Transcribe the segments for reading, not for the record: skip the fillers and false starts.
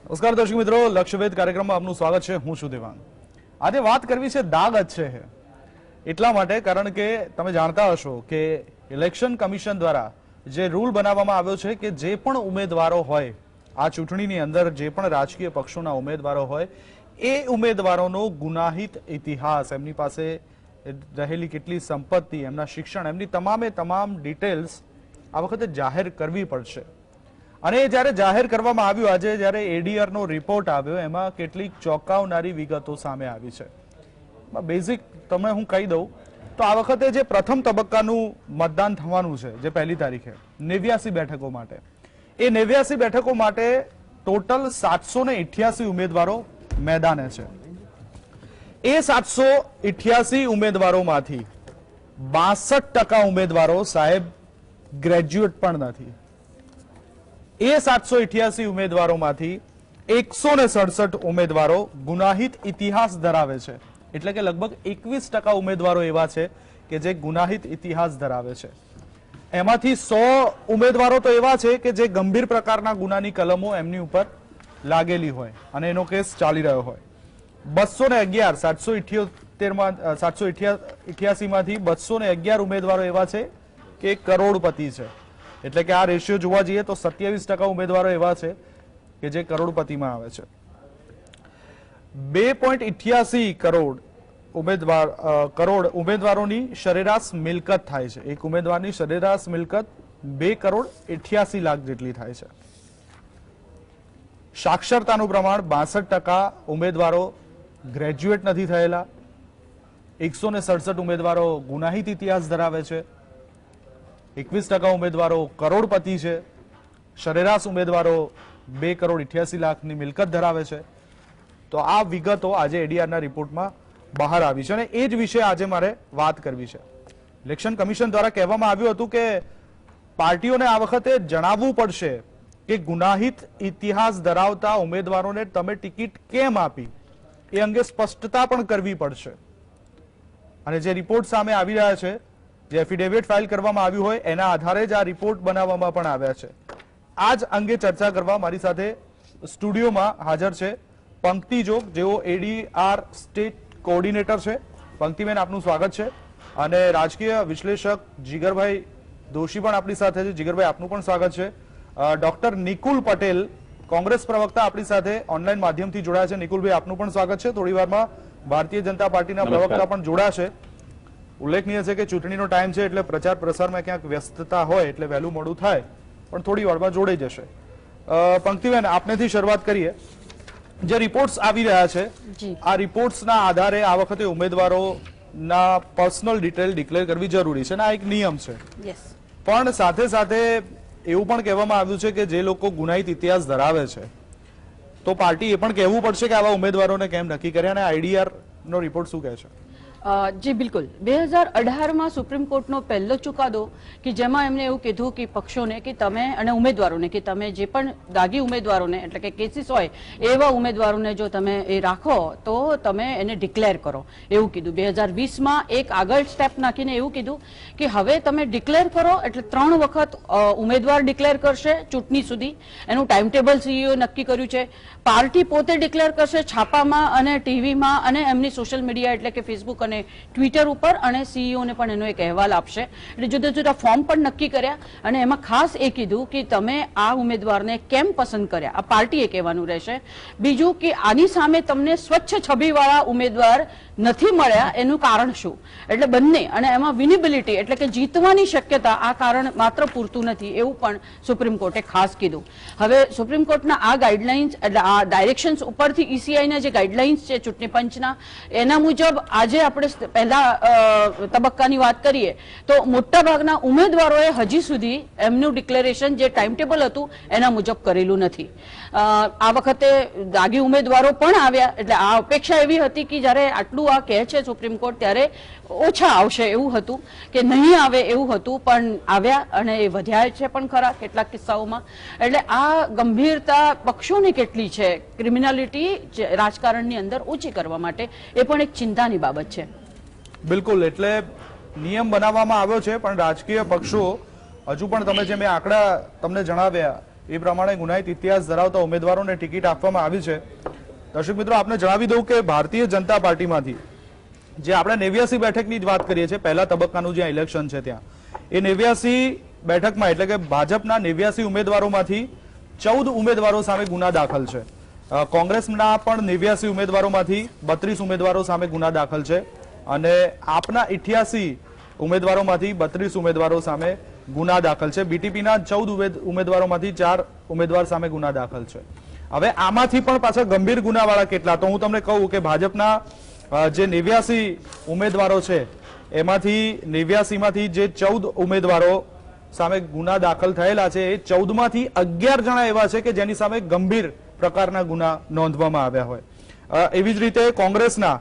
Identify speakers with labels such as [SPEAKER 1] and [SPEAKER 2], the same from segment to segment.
[SPEAKER 1] નમસ્કાર દર્શક મિત્રો, લક્ષ્યવેદ કાર્યક્રમમાં આપનું સ્વાગત છે. હું છું દેવાંગ. આજે વાત કરવી છે દાગ અચ્છે હે. એટલા માટે કારણ કે તમે જાણતા હશો કે ઇલેક્શન કમિશન દ્વારા જે રૂલ બનાવવામાં આવ્યો છે કે જે પણ ઉમેદવારો હોય આ ચૂંટણીની અંદર, જે પણ રાજકીય પક્ષોના ઉમેદવારો હોય એ ઉમેદવારોનો ગુનાહિત ઇતિહાસ, એમની પાસે રહેલી કેટલી સંપત્તિ, એમના શિક્ષણ, એમની તમામ ડિટેલ્સ આ વખતે જાહેર કરવી પડશે. અને જ્યારે જાહેર કરવામાં આવ્યું, આજે જ્યારે એડીઆર નો રિપોર્ટ આવ્યો, એમાં કેટલીક ચોંકાવનારી વિગતો સામે આવી છે. બેઝિક તમને હું કહી દઉં તો આ વખતે જે પ્રથમ તબક્કાનું મતદાન થવાનું છે, જે 1 તારીખે 89 બેઠકો માટે, એ 89 બેઠકો માટે ટોટલ 788 ઉમેદવારો મેદાને છે. એ 788 ઉમેદવારોમાંથી 62% ઉમેદવારો સાહેબ ગ્રેજ્યુએટ પણ નથી. એ 788 ઉમેદવારોમાંથી 167 ઉમેદવારો ગુનાહિત ઇતિહાસ ધરાવે છે. એટલે કે લગભગ 21% ઉમેદવારો એવા છે કે જે ગુનાહિત ઇતિહાસ ધરાવે છે. એમાંથી 100 ઉમેદવારો તો એવા છે કે જે ગંભીર પ્રકારના ગુનાની કલમો એમની ઉપર લાગેલી હોય અને એનો કેસ ચાલી રહ્યો હોય. 211 788 માંથી 211 ઉમેદવારો એવા છે કે કરોડપતિ છે. એટલે કે આ રેશિયો જોવા જઈએ તો 27% ઉમેદવારો એવા છે કે જે કરોડપતિમાં આવે છે. 2.88 કરોડ ઉમેદવારોની સરેરાશ મિલકત થાય છે. એક ઉમેદવારની સરેરાશ મિલકત 2.88 કરોડ જેટલી થાય છે. સાક્ષરતાનું પ્રમાણ 62% ઉમેદવારો ગ્રેજ્યુએટ નથી થયેલા. 167 ઉમેદવારો ગુનાહિત ઇતિહાસ ધરાવે છે. 21% ઉમેદવારો કરોડપતિ છે. સરેરાશ ઉમેદવારો 2.88 કરોડ મિલકત ધરાવે છે. તો આ વિગતો આજે એડીઆરના રિપોર્ટમાં બહાર આવી છે અને એ જ વિશે આજે મારે વાત કરવી છે. ઇલેક્શન કમિશન દ્વારા કહેવામાં આવ્યું હતું કે પાર્ટીઓને આ વખતે જણાવવું પડશે કે ગુનાહિત ઇતિહાસ ધરાવતા ઉમેદવારોને તમે ટિકિટ કેમ આપી, એ અંગે સ્પષ્ટતા પણ કરવી પડશે. અને જે રિપોર્ટ સામે આવી રહ્યા છે, જે એફિડેવિટ ફાઇલ કરવામાં આવ્યું હોય, એના આધારે જ આ રિપોર્ટ બનાવવામાં પણ આવ્યા છે. આ જ અંગે ચર્ચા કરવા મારી સાથે સ્ટુડિયોમાં હાજર છે પંક્તિ જોગ, જેઓ એડીઆર સ્ટેટ કોઓર્ડિનેટર છે. પંક્તિબેન, આપનું સ્વાગત છે. અને રાજકીય વિશ્લેષક જીગરભાઈ દોશી પણ આપણી સાથે છે. જીગરભાઈ, આપનું પણ સ્વાગત છે. ડોક્ટર નિકુલ પટેલ, કોંગ્રેસ પ્રવક્તા, આપણી સાથે ઓનલાઈન માધ્યમથી જોડાયા છે. નિકુલભાઈ, આપનું પણ સ્વાગત છે. થોડી વારમાં ભારતીય જનતા પાર્ટીના પ્રવક્તા પણ જોડાશે. ઉલ્લેખનીય છે કે ચૂંટણીનો ટાઈમ છે એટલે પ્રચાર પ્રસારમાં ક્યાંક વ્યસ્તતા હોય એટલે વહેલું મોડું થાય, પણ થોડી વારમાં જોડાઈ જશે. પંક્તિબેન, આપનેથી શરૂઆત કરીએ. જે રિપોર્ટ્સ આવી રહ્યા છે, આ રિપોર્ટ્સના આધારે આ વખતે ઉમેદવારોના પર્સનલ ડિટેલ ડિક્લેર કરવી જરૂરી છે અને આ એક નિયમ છે. પણ સાથે સાથે એવું પણ કહેવામાં આવ્યું છે કે જે લોકો ગુનાહિત ઇતિહાસ ધરાવે છે તો પાર્ટી એ પણ કહેવું પડશે કે આવા ઉમેદવારોને કેમ નક્કી કરે. અને આઈડીઆર નો રિપોર્ટ શું કહે છે?
[SPEAKER 2] જી બિલકુલ. 2018માં સુપ્રીમ કોર્ટનો પહેલો ચુકાદો કે જેમાં એમને એવું કીધું કે પક્ષોને કે તમે અને ઉમેદવારોને કે તમે જે પણ દાગી ઉમેદવારોને એટલે કે કેસીસ હોય એવા ઉમેદવારોને જો તમે એ રાખો તો તમે એને ડિક્લેર કરો એવું કીધું. 2020માં એક આગળ સ્ટેપ નાખીને એવું કીધું કે હવે તમે ડિક્લેર કરો એટલે 3 વખત ઉમેદવાર ડિક્લેર કરશે ચૂંટણી સુધી. એનું ટાઈમ ટેબલ સીઈઓ નક્કી કર્યું છે. પાર્ટી પોતે ડિક્લેર કરશે છાપામાં અને ટીવીમાં અને એમની સોશિયલ મીડિયા એટલે કે ફેસબુક અને ટ્વિટર ઉપર, અને સીઈઓને પણ એનો એક અહેવાલ આપશે. એટલે જુદા જુદા ફોર્મ પણ નક્કી કર્યા અને એમાં ખાસ એ કીધું કે તમે આ ઉમેદવારને કેમ પસંદ કર્યા, આ પાર્ટીએ કહેવાનું રહેશે. બીજું કે આની સામે તમને સ્વચ્છ છબીવાળા ઉમેદવાર નથી મળ્યા, એનું કારણ શું. એટલે બંને, અને એમાં વિનેબિલિટી એટલે કે જીતવાની શક્યતા, આ કારણ માત્ર પૂરતું નથી એવું પણ સુપ્રીમ કોર્ટે ખાસ કીધું. હવે સુપ્રીમ કોર્ટના આ ગાઈડલાઇન્સ એટલે આ ડાયરેક્શન્સ ઉપરથી ઈસીઆઈના જે ગાઈડલાઇન્સ છે ચૂંટણી પંચના, એના મુજબ આજે આપણે પહેલા તબક્કાની વાત કરીએ તો મોટાભાગના ઉમેદવારોએ હજી સુધી એમનું ડિક્લેરેશન જે ટાઈમ ટેબલ હતું એના મુજબ કરેલું નથી. આ વખતે દાગી ઉમેદવારો પણ આવ્યા એટલે આ અપેક્ષા એવી હતી કે જ્યારે આટલું આ કહે છે સુપ્રીમ કોર્ટ ત્યારે ઓછા આવશે એવું હતું કે નહીં આવે એવું હતું, પણ આવ્યા અને એ વધ્યા છે પણ ખરા કેટલાક કિસ્સાઓમાં. એટલે આ ગંભીરતા પક્ષોની કેટલી છે ક્રિમિનાલિટી રાજકારણની અંદર ઓછી કરવા માટે, એ પણ એક ચિંતાની બાબત છે.
[SPEAKER 1] બિલકુલ. એટલે નિયમ બનાવવામાં આવ્યો છે પણ રાજકીય પક્ષો હજુ પણ, તમે જે મેં આંકડા તમને જણાવ્યા એ પ્રમાણે ગુનાહિત ઇતિહાસ ધરાવતા ઉમેદવારોને ટિકિટ આપવામાં આવી છે. દર્શક મિત્રો, આપને જણાવી દઉં કે ભારતીય જનતા પાર્ટીમાંથી જે આપણે 89 બેઠકની જ વાત કરીએ છીએ, પહેલા તબક્કાનું જ્યાં ઇલેક્શન છે ત્યાં, એ 89 બેઠકમાં એટલે કે ભાજપના 89 ઉમેદવારોમાંથી 14 ઉમેદવારો સામે ગુના દાખલ છે. કોંગ્રેસના પણ 89 ઉમેદવારોમાંથી 32 ઉમેદવારો સામે ગુના દાખલ છે અને આપના 88 ઉમેદવારોમાંથી 32 ઉમેદવારો સામે ગુના દાખલ છે. બીટીપીના 14 ઉમેદવારોમાંથી 4 ઉમેદવાર સામે ગુના દાખલ છે. હવે આમાંથી પણ પાછા ગંભીર ગુનાવાળા કેટલા, તો હું તમને કહું કે ભાજપના જે 89 ઉમેદવારો છે એમાંથી 89 માંથી જે 14 ઉમેદવારો સામે ગુના દાખલ થયેલા છે એ 14 માંથી 11 જણા એવા છે કે જેની સામે ગંભીર પ્રકારના ગુના નોંધવામાં આવ્યા હોય. એવી જ રીતે કોંગ્રેસના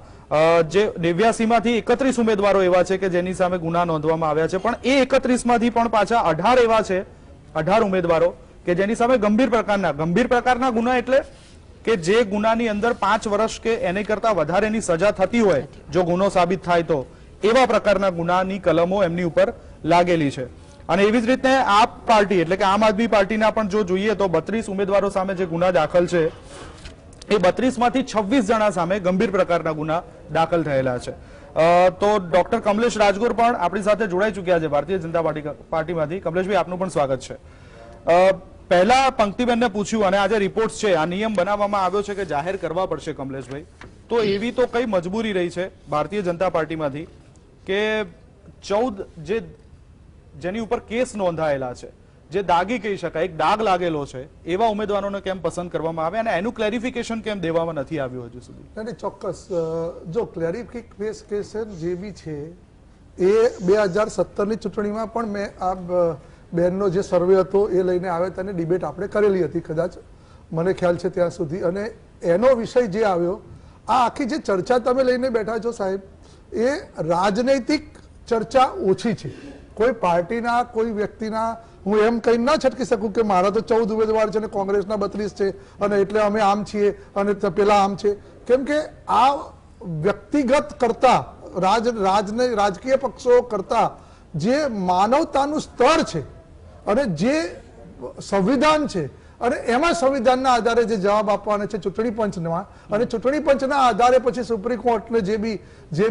[SPEAKER 1] જે 89 માંથી 31 ઉમેદવારો એવા છે કે જેની સામે ગુના નોંધવામાં આવ્યા છે, પણ એ 31 માંથી પણ પાછા 18 એવા છે, 18 ઉમેદવારો કે જેની સામે ગંભીર પ્રકારના ગુના એટલે કે જે ગુનાની અંદર 5 વર્ષ કે એની કરતા વધારેની સજા થતી હોય જો ગુનો સાબિત થાય તો, એવા પ્રકારના ગુનાની કલમો એમની ઉપર લાગેલી છે. અને એવી જ રીતે આપ પાર્ટી એટલે કે આમ આદમી પાર્ટીના પણ જો જોઈએ તો 32 ઉમેદવારો સામે જે ગુના દાખલ છે એ 32 માંથી 26 જણા સામે ગંભીર પ્રકારના ગુના દાખલ થયેલા છે. તો ડોક્ટર કમલેશ રાજગોર પણ આપણી સાથે જોડાઈ ચુક્યા છે ભારતીય જનતા પાર્ટીમાંથી. કમલેશભાઈ, આપનું પણ સ્વાગત છે. પહેલા પંક્તિબેનને પૂછ્યું અને આજે રિપોર્ટ છે, આ નિયમ બનાવવામાં આવ્યો છે કે જાહેર કરવા પડશે કમલેશભાઈ, તો એવી તો કઈ મજબૂરી રહી છે ભારતીય જનતા પાર્ટીમાંથી કે 14 જેની ઉપર કેસ નોંધાયેલા છે, જે દાગી કહી શકાય, એક દાગ લાગેલો છે, એવા ઉમેદવારોને કેમ પસંદ કરવામાં આવે અને એનું ક્લેરિફિકેશન કેમ દેવામાં નથી આવ્યું હજુ સુધી?
[SPEAKER 3] ચોક્કસ, જો ક્લેરિફિકેશન જે બી છે એ 2017ની ચૂંટણીમાં પણ મેં આ બેનનો જે સર્વે હતો એ લઈને આવ્યા હતા અને ડિબેટ આપણે કરેલી હતી કદાચ, મને ખ્યાલ છે ત્યાં સુધી. અને એનો વિષય જે આવ્યો, આ આખી જે ચર્ચા તમે લઈને બેઠા છો સાહેબ, એ રાજનૈતિક ચર્ચા ઓછી છે. કોઈ પાર્ટીના કોઈ વ્યક્તિના હું એમ કહી ના છટકી શકું કે મારા તો 14 ઉમેદવાર છે અને કોંગ્રેસના 32 છે અને એટલે અમે આમ છીએ અને પેલા આમ છે, કેમ કે આ વ્યક્તિગત કરતા રાજકીય પક્ષો કરતા જે માનવતાનું સ્તર છે અને જે સંવિધાન છે અને એમાં સંવિધાનના આધારે જે જવાબ આપવાના છે ચૂંટણી પંચમાં, અને ચૂંટણી પંચના આધારે પછી સુપ્રીમ કોર્ટને જે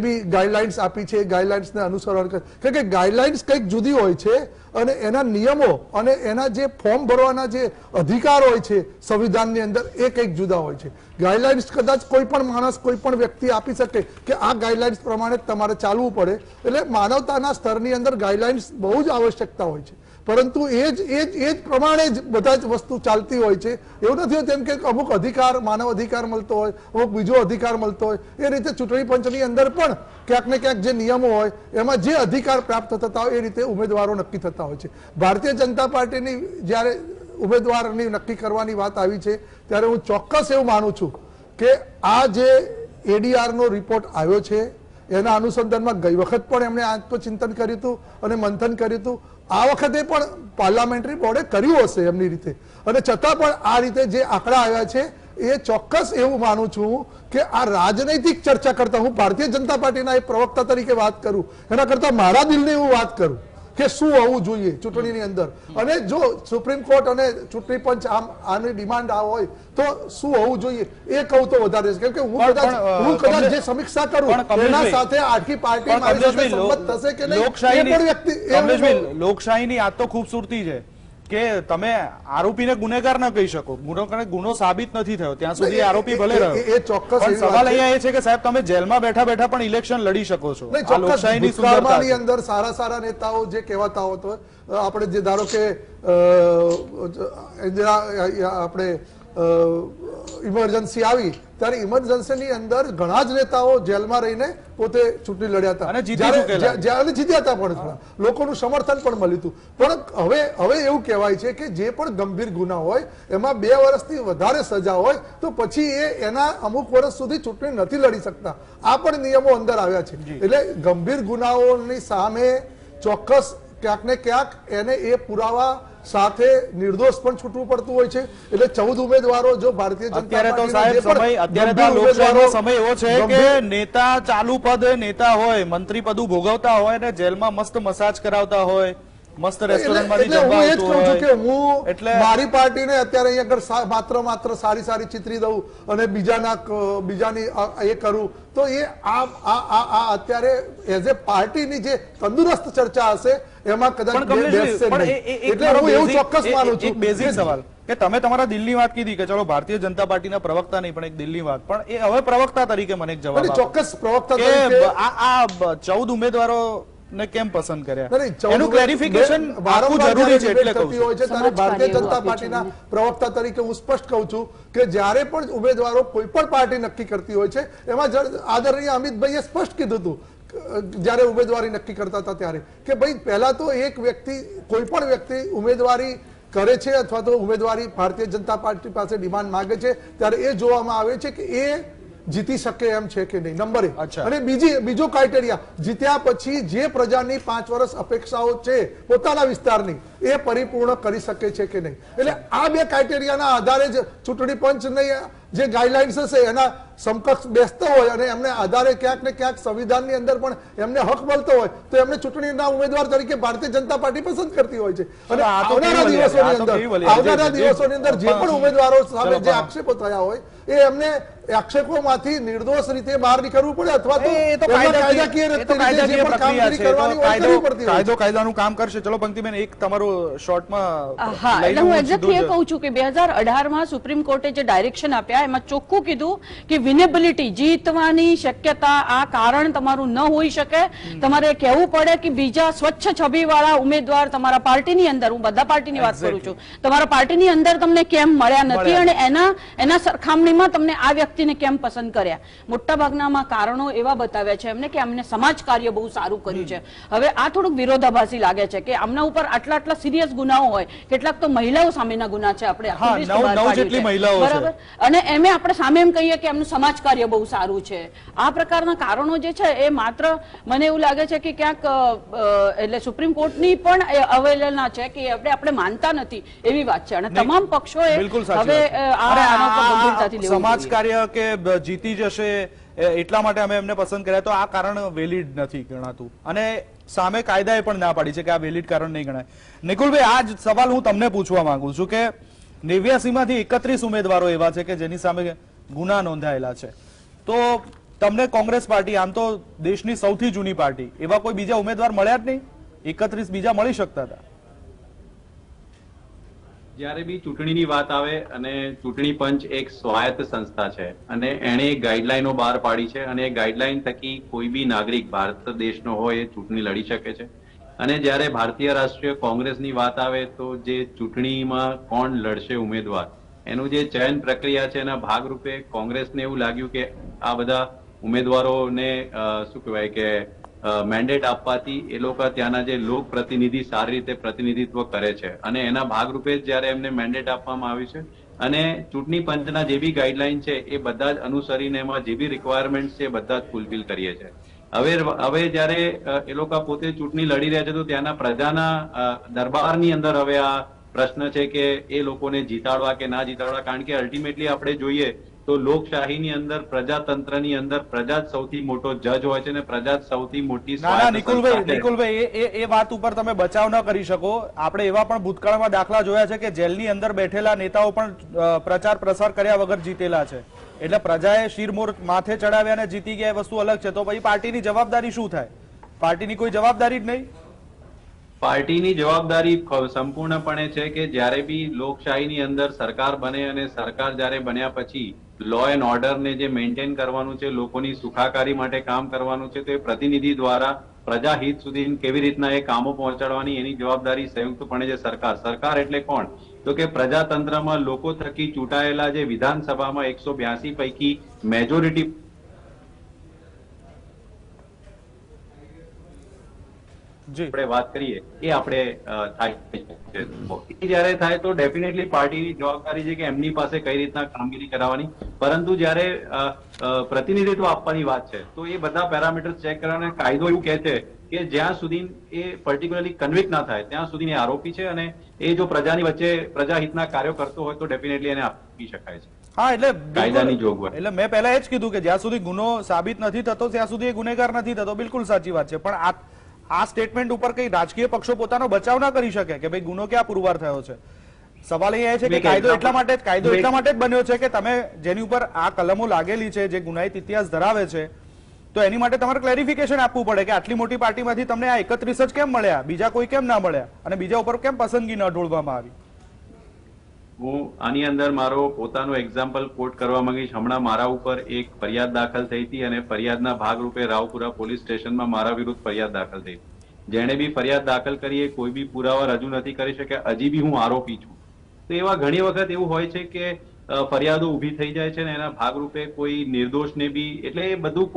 [SPEAKER 3] બી ગાઈડલાઇન્સ આપી છે એ ગાઈડલાઇન્સને અનુસરણ કરે, કે ગાઈડલાઇન્સ કંઈક જુદી હોય છે અને એના નિયમો અને એના જે ફોર્મ ભરવાના જે અધિકાર હોય છે સંવિધાનની અંદર એ કંઈક જુદા હોય છે. ગાઈડલાઇન્સ કદાચ કોઈ પણ માણસ કોઈ પણ વ્યક્તિ આપી શકે કે આ ગાઈડલાઇન્સ પ્રમાણે તમારે ચાલવું પડે, એટલે માનવતાના સ્તરની અંદર ગાઈડલાઇન્સ બહુ જ આવશ્યકતા હોય છે. પરંતુ એ જ પ્રમાણે જ બધા જ વસ્તુ ચાલતી હોય છે. એવું નથી હોતું કે અમુક અધિકાર, માનવ અધિકાર મળતો હોય, અમુક બીજો અધિકાર મળતો હોય, એ રીતે ચૂંટણી પંચની અંદર પણ ક્યાંક ને ક્યાંક જે નિયમો હોય એમાં જે અધિકાર પ્રાપ્ત થતા હોય એ રીતે ઉમેદવારો નક્કી થતા હોય છે. ભારતીય જનતા પાર્ટીની જ્યારે ઉમેદવારની નક્કી કરવાની વાત આવી છે ત્યારે હું ચોક્કસ એવું માનું છું કે આ જે એડીઆરનો રિપોર્ટ આવ્યો છે એના અનુસંધાનમાં ગઈ વખત પણ એમણે આત્મચિંતન કર્યું હતું અને મંથન કર્યું હતું. આ વખતે પણ પાર્લામેન્ટરી બોર્ડે કર્યું હશે એમની રીતે, અને છતાં પણ આ રીતે જે આંકડા આવ્યા છે એ ચોક્કસ એવું માનું છું કે આ રાજનૈતિક ચર્ચા કરતા, હું ભારતીય જનતા પાર્ટીના એક પ્રવક્તા તરીકે વાત કરું એના કરતા મારા દિલની હું વાત કરું કે શું હોવું જોઈએ ચૂંટણીની અંદર, અને જો સુપ્રીમ કોર્ટ અને ચૂંટણી પંચ આની ડિમાન્ડ આ હોય તો શું હોવું જોઈએ એ કહું તો વધારે છે. કેમ કે હું કદાચ જે સમીક્ષા કરું એના સાથે આખી પાર્ટી મારી સાથે સંમત થશે કે નહીં.
[SPEAKER 1] લોકશાહીની આ તો ખૂબસૂરતી છે કે તમે આરોપીને ગુનેગાર ન કહી શકો, ગુનો સાબિત નથી થયો ત્યાં સુધી આરોપી ભલે રહ્યો.
[SPEAKER 3] એ ચોક્કસ
[SPEAKER 1] પણ સવાલ અહીંયા એ છે કે સાહેબ તમે જેલમાં બેઠા બેઠા પણ ઇલેક્શન લડી શકો છો. આ લોકશાહીની સુંદરતા છે.
[SPEAKER 3] અંદર સારા નેતાઓ જે કહેવાતા હોતો, આપણે જે ધારો કે આપણે ઇમરજન્સી આવી ત્યારે ઇમરજન્સીની અંદર ઘણા જ નેતાઓ જેલમાં રહીને પોતે ચૂંટણી લડ્યા હતા
[SPEAKER 1] અને જીત્યા
[SPEAKER 3] હતા પણ લોકોનું સમર્થન પણ મળ્યું હતું. પણ હવે એવું કહેવાય છે કે જે પણ ગંભીર ગુના હોય એમાં 2 વર્ષથી વધારે સજા હોય તો પછી એના અમુક વર્ષ સુધી ચૂંટણી નથી લડી શકતા. આ પણ નિયમો અંદર આવ્યા છે. એટલે ગંભીર ગુનાઓની સામે ચોક્કસ ક્યાંક ને ક્યાંક એને એ પુરાવા સાથે નિર્દોષ પણ છૂટવું પડતું હોય છે. એટલે 14 ઉમેદવારો જો ભારતીય જનતા
[SPEAKER 1] પાર્ટીનો સમય એવો છે કે નેતા ચાલુ પદ નેતા હોય, મંત્રી પદ ભોગવતા હોય ને જેલમાં મસ્ત મસાજ કરાવતા હોય, મસ્ત રેસ્ટોરન્ટમાંથી
[SPEAKER 3] એટલે હું એ જ
[SPEAKER 1] જમવા
[SPEAKER 3] કહું છું કે
[SPEAKER 1] આવતું
[SPEAKER 3] હું
[SPEAKER 1] હોય. એટલે
[SPEAKER 3] મારી પાર્ટીને અત્યારે અહીંયા આગળ માત્ર સારી સારી ચિત્રી દઉં અને બીજાની એ કરું તો એ આ અત્યારે એઝ એ પાર્ટીની જે તંદુરસ્ત ચર્ચા હશે એમાં કદાચ
[SPEAKER 1] પણ કમલેશજી,
[SPEAKER 3] બેસશે
[SPEAKER 1] પણ
[SPEAKER 3] નહીં.
[SPEAKER 1] એક
[SPEAKER 3] એટલે
[SPEAKER 1] મારો
[SPEAKER 3] હું એવું
[SPEAKER 1] basic-
[SPEAKER 3] ચોક્કસ માનું છું
[SPEAKER 1] એક બેઝિક સવાલ કે તમે તમારા દિલની વાત કીધી કે ચલો ભારતીય જનતા પાર્ટીના પ્રવક્તા નહીં પણ એક દિલની વાત, પણ એ હવે પ્રવક્તા તરીકે મને એક જવાબ
[SPEAKER 3] અને
[SPEAKER 1] આપો
[SPEAKER 3] ચોક્કસ પ્રવક્તા
[SPEAKER 1] કે
[SPEAKER 3] તરીકે
[SPEAKER 1] આ 14 ઉમેદવારો ને કેમ પસંદ કર્યા
[SPEAKER 3] નહીં, 14
[SPEAKER 1] એનું ક્લેરિફિકેશન આપવું
[SPEAKER 3] વારંવાર
[SPEAKER 1] જરૂરી છે
[SPEAKER 3] જ્યારે
[SPEAKER 1] એટલે કહું
[SPEAKER 3] debate થતી
[SPEAKER 1] છું.
[SPEAKER 3] હોય છે ત્યારે
[SPEAKER 2] સમાજ
[SPEAKER 3] ભારતીય
[SPEAKER 2] કાર્ય
[SPEAKER 3] જનતા
[SPEAKER 2] એવું
[SPEAKER 3] પાર્ટીના
[SPEAKER 2] આપ્યું
[SPEAKER 3] પ્રવક્તા તરીકે હું સ્પષ્ટ કહું છું કે જ્યારે પણ ઉમેદવારો કોઈ પણ પાર્ટી નક્કી કરતી હોય છે એમાં આદરણીય અમિતભાઈએ સ્પષ્ટ કીધું હતું જ્યારે ઉમેદવારી નક્કી કરતા હતા ત્યારે કે ભાઈ પહેલા તો એક વ્યક્તિ કોઈ પણ વ્યક્તિ ઉમેદવારી કરે છે અથવા તો ઉમેદવારી ભારતીય જનતા પાર્ટી પાસે ડિમાન્ડ માંગે છે ત્યારે એ જોવામાં આવે છે કે એ જીતી શકે એમ છે કે નહીં, નંબર એક.
[SPEAKER 1] અચ્છા.
[SPEAKER 3] અને બીજો ક્રાઇટેરિયા જીત્યા પછી જે પ્રજાની 5 વર્ષ અપેક્ષાઓ છે પોતાના વિસ્તારની એ પરિપૂર્ણ કરી શકે છે કે નહીં. એટલે આ બે ક્રાઇટેરિયાના આધારે જ ચૂંટણી પંચની જે ગાઈડલાઇન્સ હશે એના સમકક્ષ બેસતો હોય અને એમને આધારે ક્યાંક ને ક્યાંક સંવિધાનની અંદર પણ એમને હક મળતો હોય તો એમને ચૂંટણીના ઉમેદવાર તરીકે ભારતીય જનતા પાર્ટી પસંદ કરતી હોય છે. અને
[SPEAKER 1] આ તો
[SPEAKER 3] આવનારા
[SPEAKER 1] કેવી વલી, આ તો કેવી વલી,
[SPEAKER 3] આવનારા
[SPEAKER 1] જે-
[SPEAKER 3] દિવસોની અંદર જે પણ ઉમેદવારો સામે
[SPEAKER 1] ચલો,
[SPEAKER 3] જે
[SPEAKER 1] પણ-
[SPEAKER 3] આક્ષેપો થયા હોય એ એમને આક્ષેપોમાંથી નિર્દોષ રીતે બહાર નીકળવું પડે અથવા તો
[SPEAKER 1] એ તો
[SPEAKER 3] એમના
[SPEAKER 1] કાયદાકીય
[SPEAKER 3] કાયદાકીય રીતે જે
[SPEAKER 1] કાયદાકીય
[SPEAKER 3] પણ
[SPEAKER 1] પ્રક્રિયા
[SPEAKER 3] કામગીરી
[SPEAKER 1] છે. એ તો
[SPEAKER 3] કરવાની હોય કરવી પડતી હોય છે.
[SPEAKER 1] કાયદાનું કામ કરશે. ચલો પંક્તિબેન, એક તમારું શોર્ટમાં
[SPEAKER 2] હા,
[SPEAKER 1] લઈને
[SPEAKER 2] એટલે હું
[SPEAKER 1] હું
[SPEAKER 2] એક્ઝેક્ટલી એ
[SPEAKER 1] સીધું જ-
[SPEAKER 2] કહું છું કે 2018માં સુપ્રીમ કોર્ટે જે ડાયરેક્શન આપ્યા એમાં ચોખ્ખું કીધું કે વિનેબિલિટી જીતવાની શક્યતા આ કારણ તમારું ન હોઈ શકે. તમારે કહેવું પડે કે બીજા સ્વચ્છ છબીવાળા ઉમેદવાર તમારા પાર્ટીની અંદર, હું બધા પાર્ટીની વાત કરું છું, તમારા પાર્ટીની અંદર તમને કેમ મળ્યા નથી અને એના સરખામણીમાં તમને આ વ્યક્તિને કેમ પસંદ કર્યા. મોટાભાગનામાં કારણો એવા બતાવ્યા છે એમને કે અમને સમાજ કાર્ય બહુ સારું કર્યું છે. હવે આ થોડુંક વિરોધાભાસી લાગે છે કે આમના ઉપર આટલા સિરિયસ ગુનાઓ હોય, કેટલાક તો મહિલાઓ સામેના ગુના છે, આપણે આખું
[SPEAKER 1] હા,
[SPEAKER 2] list
[SPEAKER 1] 9
[SPEAKER 2] બહાર પાડ્યું
[SPEAKER 1] જેટલી
[SPEAKER 2] છે.
[SPEAKER 1] મહિલાઓ છે.
[SPEAKER 2] બરાબર. અને એમે આપણે સામે એમ કહીએ કે એમનું સમાજ કાર્ય બહુ સારું છે. આ પ્રકારના કારણો જે છે એ માત્ર મને એવું લાગે છે કે ક્યાંક એટલે સુપ્રીમ કોર્ટની પણ અવહેલના છે કે આપણે માનતા નથી એવી વાત છે. અને તમામ પક્ષોએ
[SPEAKER 1] બિલકુલ સાચી
[SPEAKER 2] હવે
[SPEAKER 1] વાત છે.
[SPEAKER 2] આના ઉપર
[SPEAKER 1] અરે
[SPEAKER 2] ગંભીરતાથી લેવું
[SPEAKER 1] સમાજ
[SPEAKER 2] જોઈએ.
[SPEAKER 1] કાર્ય કે જીતી જશે એટલા માટે અમે એમને પસંદ કર્યા, તો આ કારણ વેલિડ નથી ગણાતું અને સામે કાયદાએ પણ ના પાડી છે કે આ વેલિડ કારણ નહીં ગણાય. નિકુલભાઈ, આ જ સવાલ હું તમને પૂછવા માંગુ છું કે 89 માંથી 31 ઉમેદવારો એવા છે કે જેની સામે ગુના નોંધાયેલા છે, તો તમને કોંગ્રેસ પાર્ટી, આમ તો દેશની સૌથી જૂની પાર્ટી, એવા કોઈ બીજા ઉમેદવાર મળ્યા જ નહીં? 31 બીજા મળી શકતા હતા.
[SPEAKER 4] જ્યારે બી ચૂંટણીની વાત આવે અને ચૂંટણી પંચ એક સ્વાયત્ત સંસ્થા છે અને એણે ગાઈડલાઈનો બહાર પાડી છે અને એ ગાઈડલાઈન થકી કોઈ બી નાગરિક ભારત દેશનો હોય એ ચૂંટણી લડી શકે છે. અને જ્યારે ભારતીય રાષ્ટ્રીય કોંગ્રેસની વાત આવે તો જે ચૂંટણીમાં કોણ લડશે ઉમેદવાર એનું જે ચયન પ્રક્રિયા છે એના ભાગરૂપે કોંગ્રેસને એવું લાગ્યું કે આ બધા ઉમેદવારોને શું કહેવાય કે મેન્ડેટ આપવાથી એ લોકો ત્યાંના જે લોક પ્રતિનિધિ સારી રીતે પ્રતિનિધિત્વ કરે છે અને એના ભાગરૂપે જ જ્યારે એમને મેન્ડેટ આપવામાં આવ્યું છે અને ચૂંટણી પંચના જે બી ગાઈડલાઈન છે એ બધા જ અનુસરીને એમાં જે બી રિક્વાયરમેન્ટ છે એ બધા જ ફૂલફિલ કરીએ છીએ. હવે જયારે એ લોકો પોતે ચૂંટણી લડી રહ્યા છે તો ત્યાંના પ્રજાના દરબારની અંદર હવે આ પ્રશ્ન છે કે એ લોકોને જીતાડવા કે ના જીતાડવા, કારણ કે અલ્ટિમેટલી આપણે જોઈએ તો લોકશાહીની અંદર પ્રજાતંત્રની અંદર પ્રજા જ સૌથી મોટો જજ હોય છે અને પ્રજા જ સૌથી મોટી
[SPEAKER 1] ના ના
[SPEAKER 4] સ્વાયત્ત સંસ્થા છે.
[SPEAKER 1] નિકુલભાઈ, એ વાત ઉપર તમે બચાવ ન કરી શકો. આપણે એવા પણ ભૂતકાળમાં દાખલા જોયા છે કે જેલની અંદર બેઠેલા નેતાઓ પણ પ્રચાર પ્રસાર કર્યા વગર જીતેલા છે. એટલે પ્રજાએ શિરમોર માથે ચડાવ્યા અને જીતી ગયા, એ વસ્તુ અલગ છે. તો પછી પાર્ટીની જવાબદારી શું થાય? પાર્ટીની કોઈ જવાબદારી જ નહીં.
[SPEAKER 4] પાર્ટીની જવાબદારી સંપૂર્ણપણે છે કે જ્યારે બી લોકશાહીની અંદર સરકાર બને અને સરકાર જ્યારે બન્યા પછી લો એન્ડ ઓર્ડર ને જે મેન્ટેન કરવાનું છે, લોકોની સુખાકારી માટે કામ કરવાનું છે, તો એ પ્રતિનિધિ દ્વારા પ્રજા હિત સુધી કેવી રીતના એ કામો પહોંચાડવાની એની જવાબદારી સંયુક્તપણે છે સરકાર. સરકાર એટલે કોણ? તો કે પ્રજાતંત્રમાં લોકો થકી ચૂંટાયેલા જે વિધાનસભામાં 182 પૈકી મેજોરિટી આપણે વાત કરીએ એ આપણે થાય છે. જયારે થાય તો ડેફિનેટલી પાર્ટીની જવાબદારી છે કે એમની પાસે કઈ રીતના કામગીરી કરાવવાની, પરંતુ જયારે પ્રતિનિધિત્વ આપવાની વાત છે તો એ બધા પેરામીટર્સ ચેક કરવાના કાયદો એવું કહે છે કે જ્યાં સુધી એ પર્ટિક્યુલરલી કન્વિક્ટ ના થાય ત્યાં સુધી આરોપી છે અને એ જો પ્રજાની વચ્ચે પ્રજાહિતના કાર્યો કરતો હોય તો ડેફિનેટલી એને આપી શકાય છે.
[SPEAKER 1] હા, એટલે
[SPEAKER 4] કાયદાની જોગવાઈ.
[SPEAKER 1] એટલે મેં પહેલા એ જ કીધું કે જ્યાં સુધી ગુનો સાબિત નથી થતો ત્યાં સુધી એ ગુનેગાર નથી થતો. બિલકુલ સાચી વાત છે. પણ આ સ્ટેટમેન્ટ ઉપર કઈ રાજકીય પક્ષો પોતાનો બચાવ ના કરી શકે કે ભાઈ ગુનો ક્યાં પુરવાર થયો છે? સવાલ એ છે કે કાયદો એટલા માટે જ બન્યો છે કે તમે જેની ઉપર આ કલમો લાગેલી છે, જે ગુનાહિત ઇતિહાસ ધરાવે છે, તો એની માટે તમારે ક્લેરિફિકેશન આપવું પડે કે આટલી મોટી પાર્ટીમાંથી તમને આ 31 જ કેમ મળ્યા, બીજા કોઈ કેમ ના મળ્યા, અને બીજા ઉપર કેમ પસંદગી ન ઢોળવામાં આવી?
[SPEAKER 4] હું આની અંદર મારો પોતાનો એક્ઝામ્પલ કોટ કરવા માંગીશ. હમણાં મારા ઉપર એક ફરિયાદ દાખલ થઈ હતી અને ફરિયાદના ભાગરૂપે રાવપુરા પોલીસ સ્ટેશનમાં મારા વિરુદ્ધ ફરિયાદ દાખલ થઈ. જેણે બી ફરિયાદ દાખલ કરી એ કોઈ બી પુરાવા રજૂ નથી કરી શક્યા. હજી બી હું આરોપી છું. તો એવા ઘણી વખત એવું હોય છે કે ફરિયાદો ઊભી થઈ જાય છે ને એના ભાગરૂપે કોઈ નિર્દોષને બી, એટલે એ બધું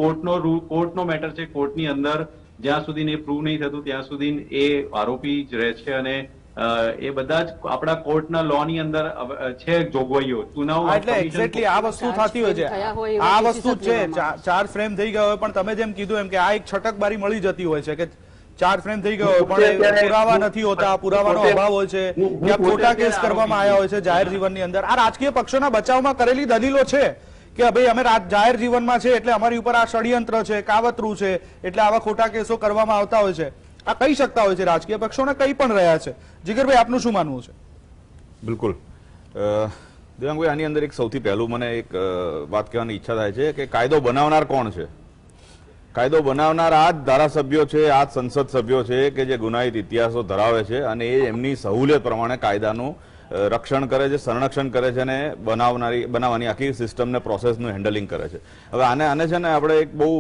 [SPEAKER 4] કોર્ટનો મેટર છે. કોર્ટની અંદર જ્યાં સુધી એ પ્રૂવ નહીં થતું ત્યાં સુધી એ આરોપી જ રહે છે. અને એ બધા જ આપણા કોર્ટના લો ની અંદર છે જોગવાઈઓ.
[SPEAKER 1] એટલે એક્ઝેક્ટલી આ વસ્તુ થતી હોય છે, આ વસ્તુ છે. ચાર્જ ફ્રેમ થઈ ગયો હોય પણ તમે જેમ કીધું એમ કે આ એક છટકબારી મળી જતી હોય છે કે ચાર્જ ફ્રેમ થઈ ગયો પણ પુરાવા નથી હોતા, પુરાવાનો અભાવ હોય છે, ત્યાં ખોટા કેસ કરવામાં આવ્યા હોય છે જાહેર જીવનની અંદર. આ રાજકીય પક્ષોના બચાવમાં કરેલી દલીલો છે કે ભાઈ અમે જાહેર જીવનમાં છે એટલે અમારી ઉપર આ ષડયંત્ર છે, કાવતરું છે, એટલે આવા ખોટા કેસો કરવામાં આવતા હોય છે. આ કહી શકતા હોય છે રાજકીય પક્ષોને, કહી પણ રહ્યા છે. જીગરભાઈ, આપનું શું માનવું છે?
[SPEAKER 5] બિલકુલ દેવાંગભાઈ, આની અંદર એક સૌથી પહેલું મને એક વાત કહેવાની ઈચ્છા થાય છે કે કાયદો બનાવનાર કોણ છે? કાયદો બનાવનાર આ જ ધારાસભ્યો છે, આ જ સંસદ સભ્યો છે કે જે ગુનાહિત ઇતિહાસો ધરાવે છે અને એ એમની સહુલિયત પ્રમાણે કાયદાનું રક્ષણ કરે છે, સંરક્ષણ કરે છે અને બનાવવાની આખી સિસ્ટમને, પ્રોસેસનું હેન્ડલિંગ કરે છે. હવે આને છે ને આપણે એક બહુ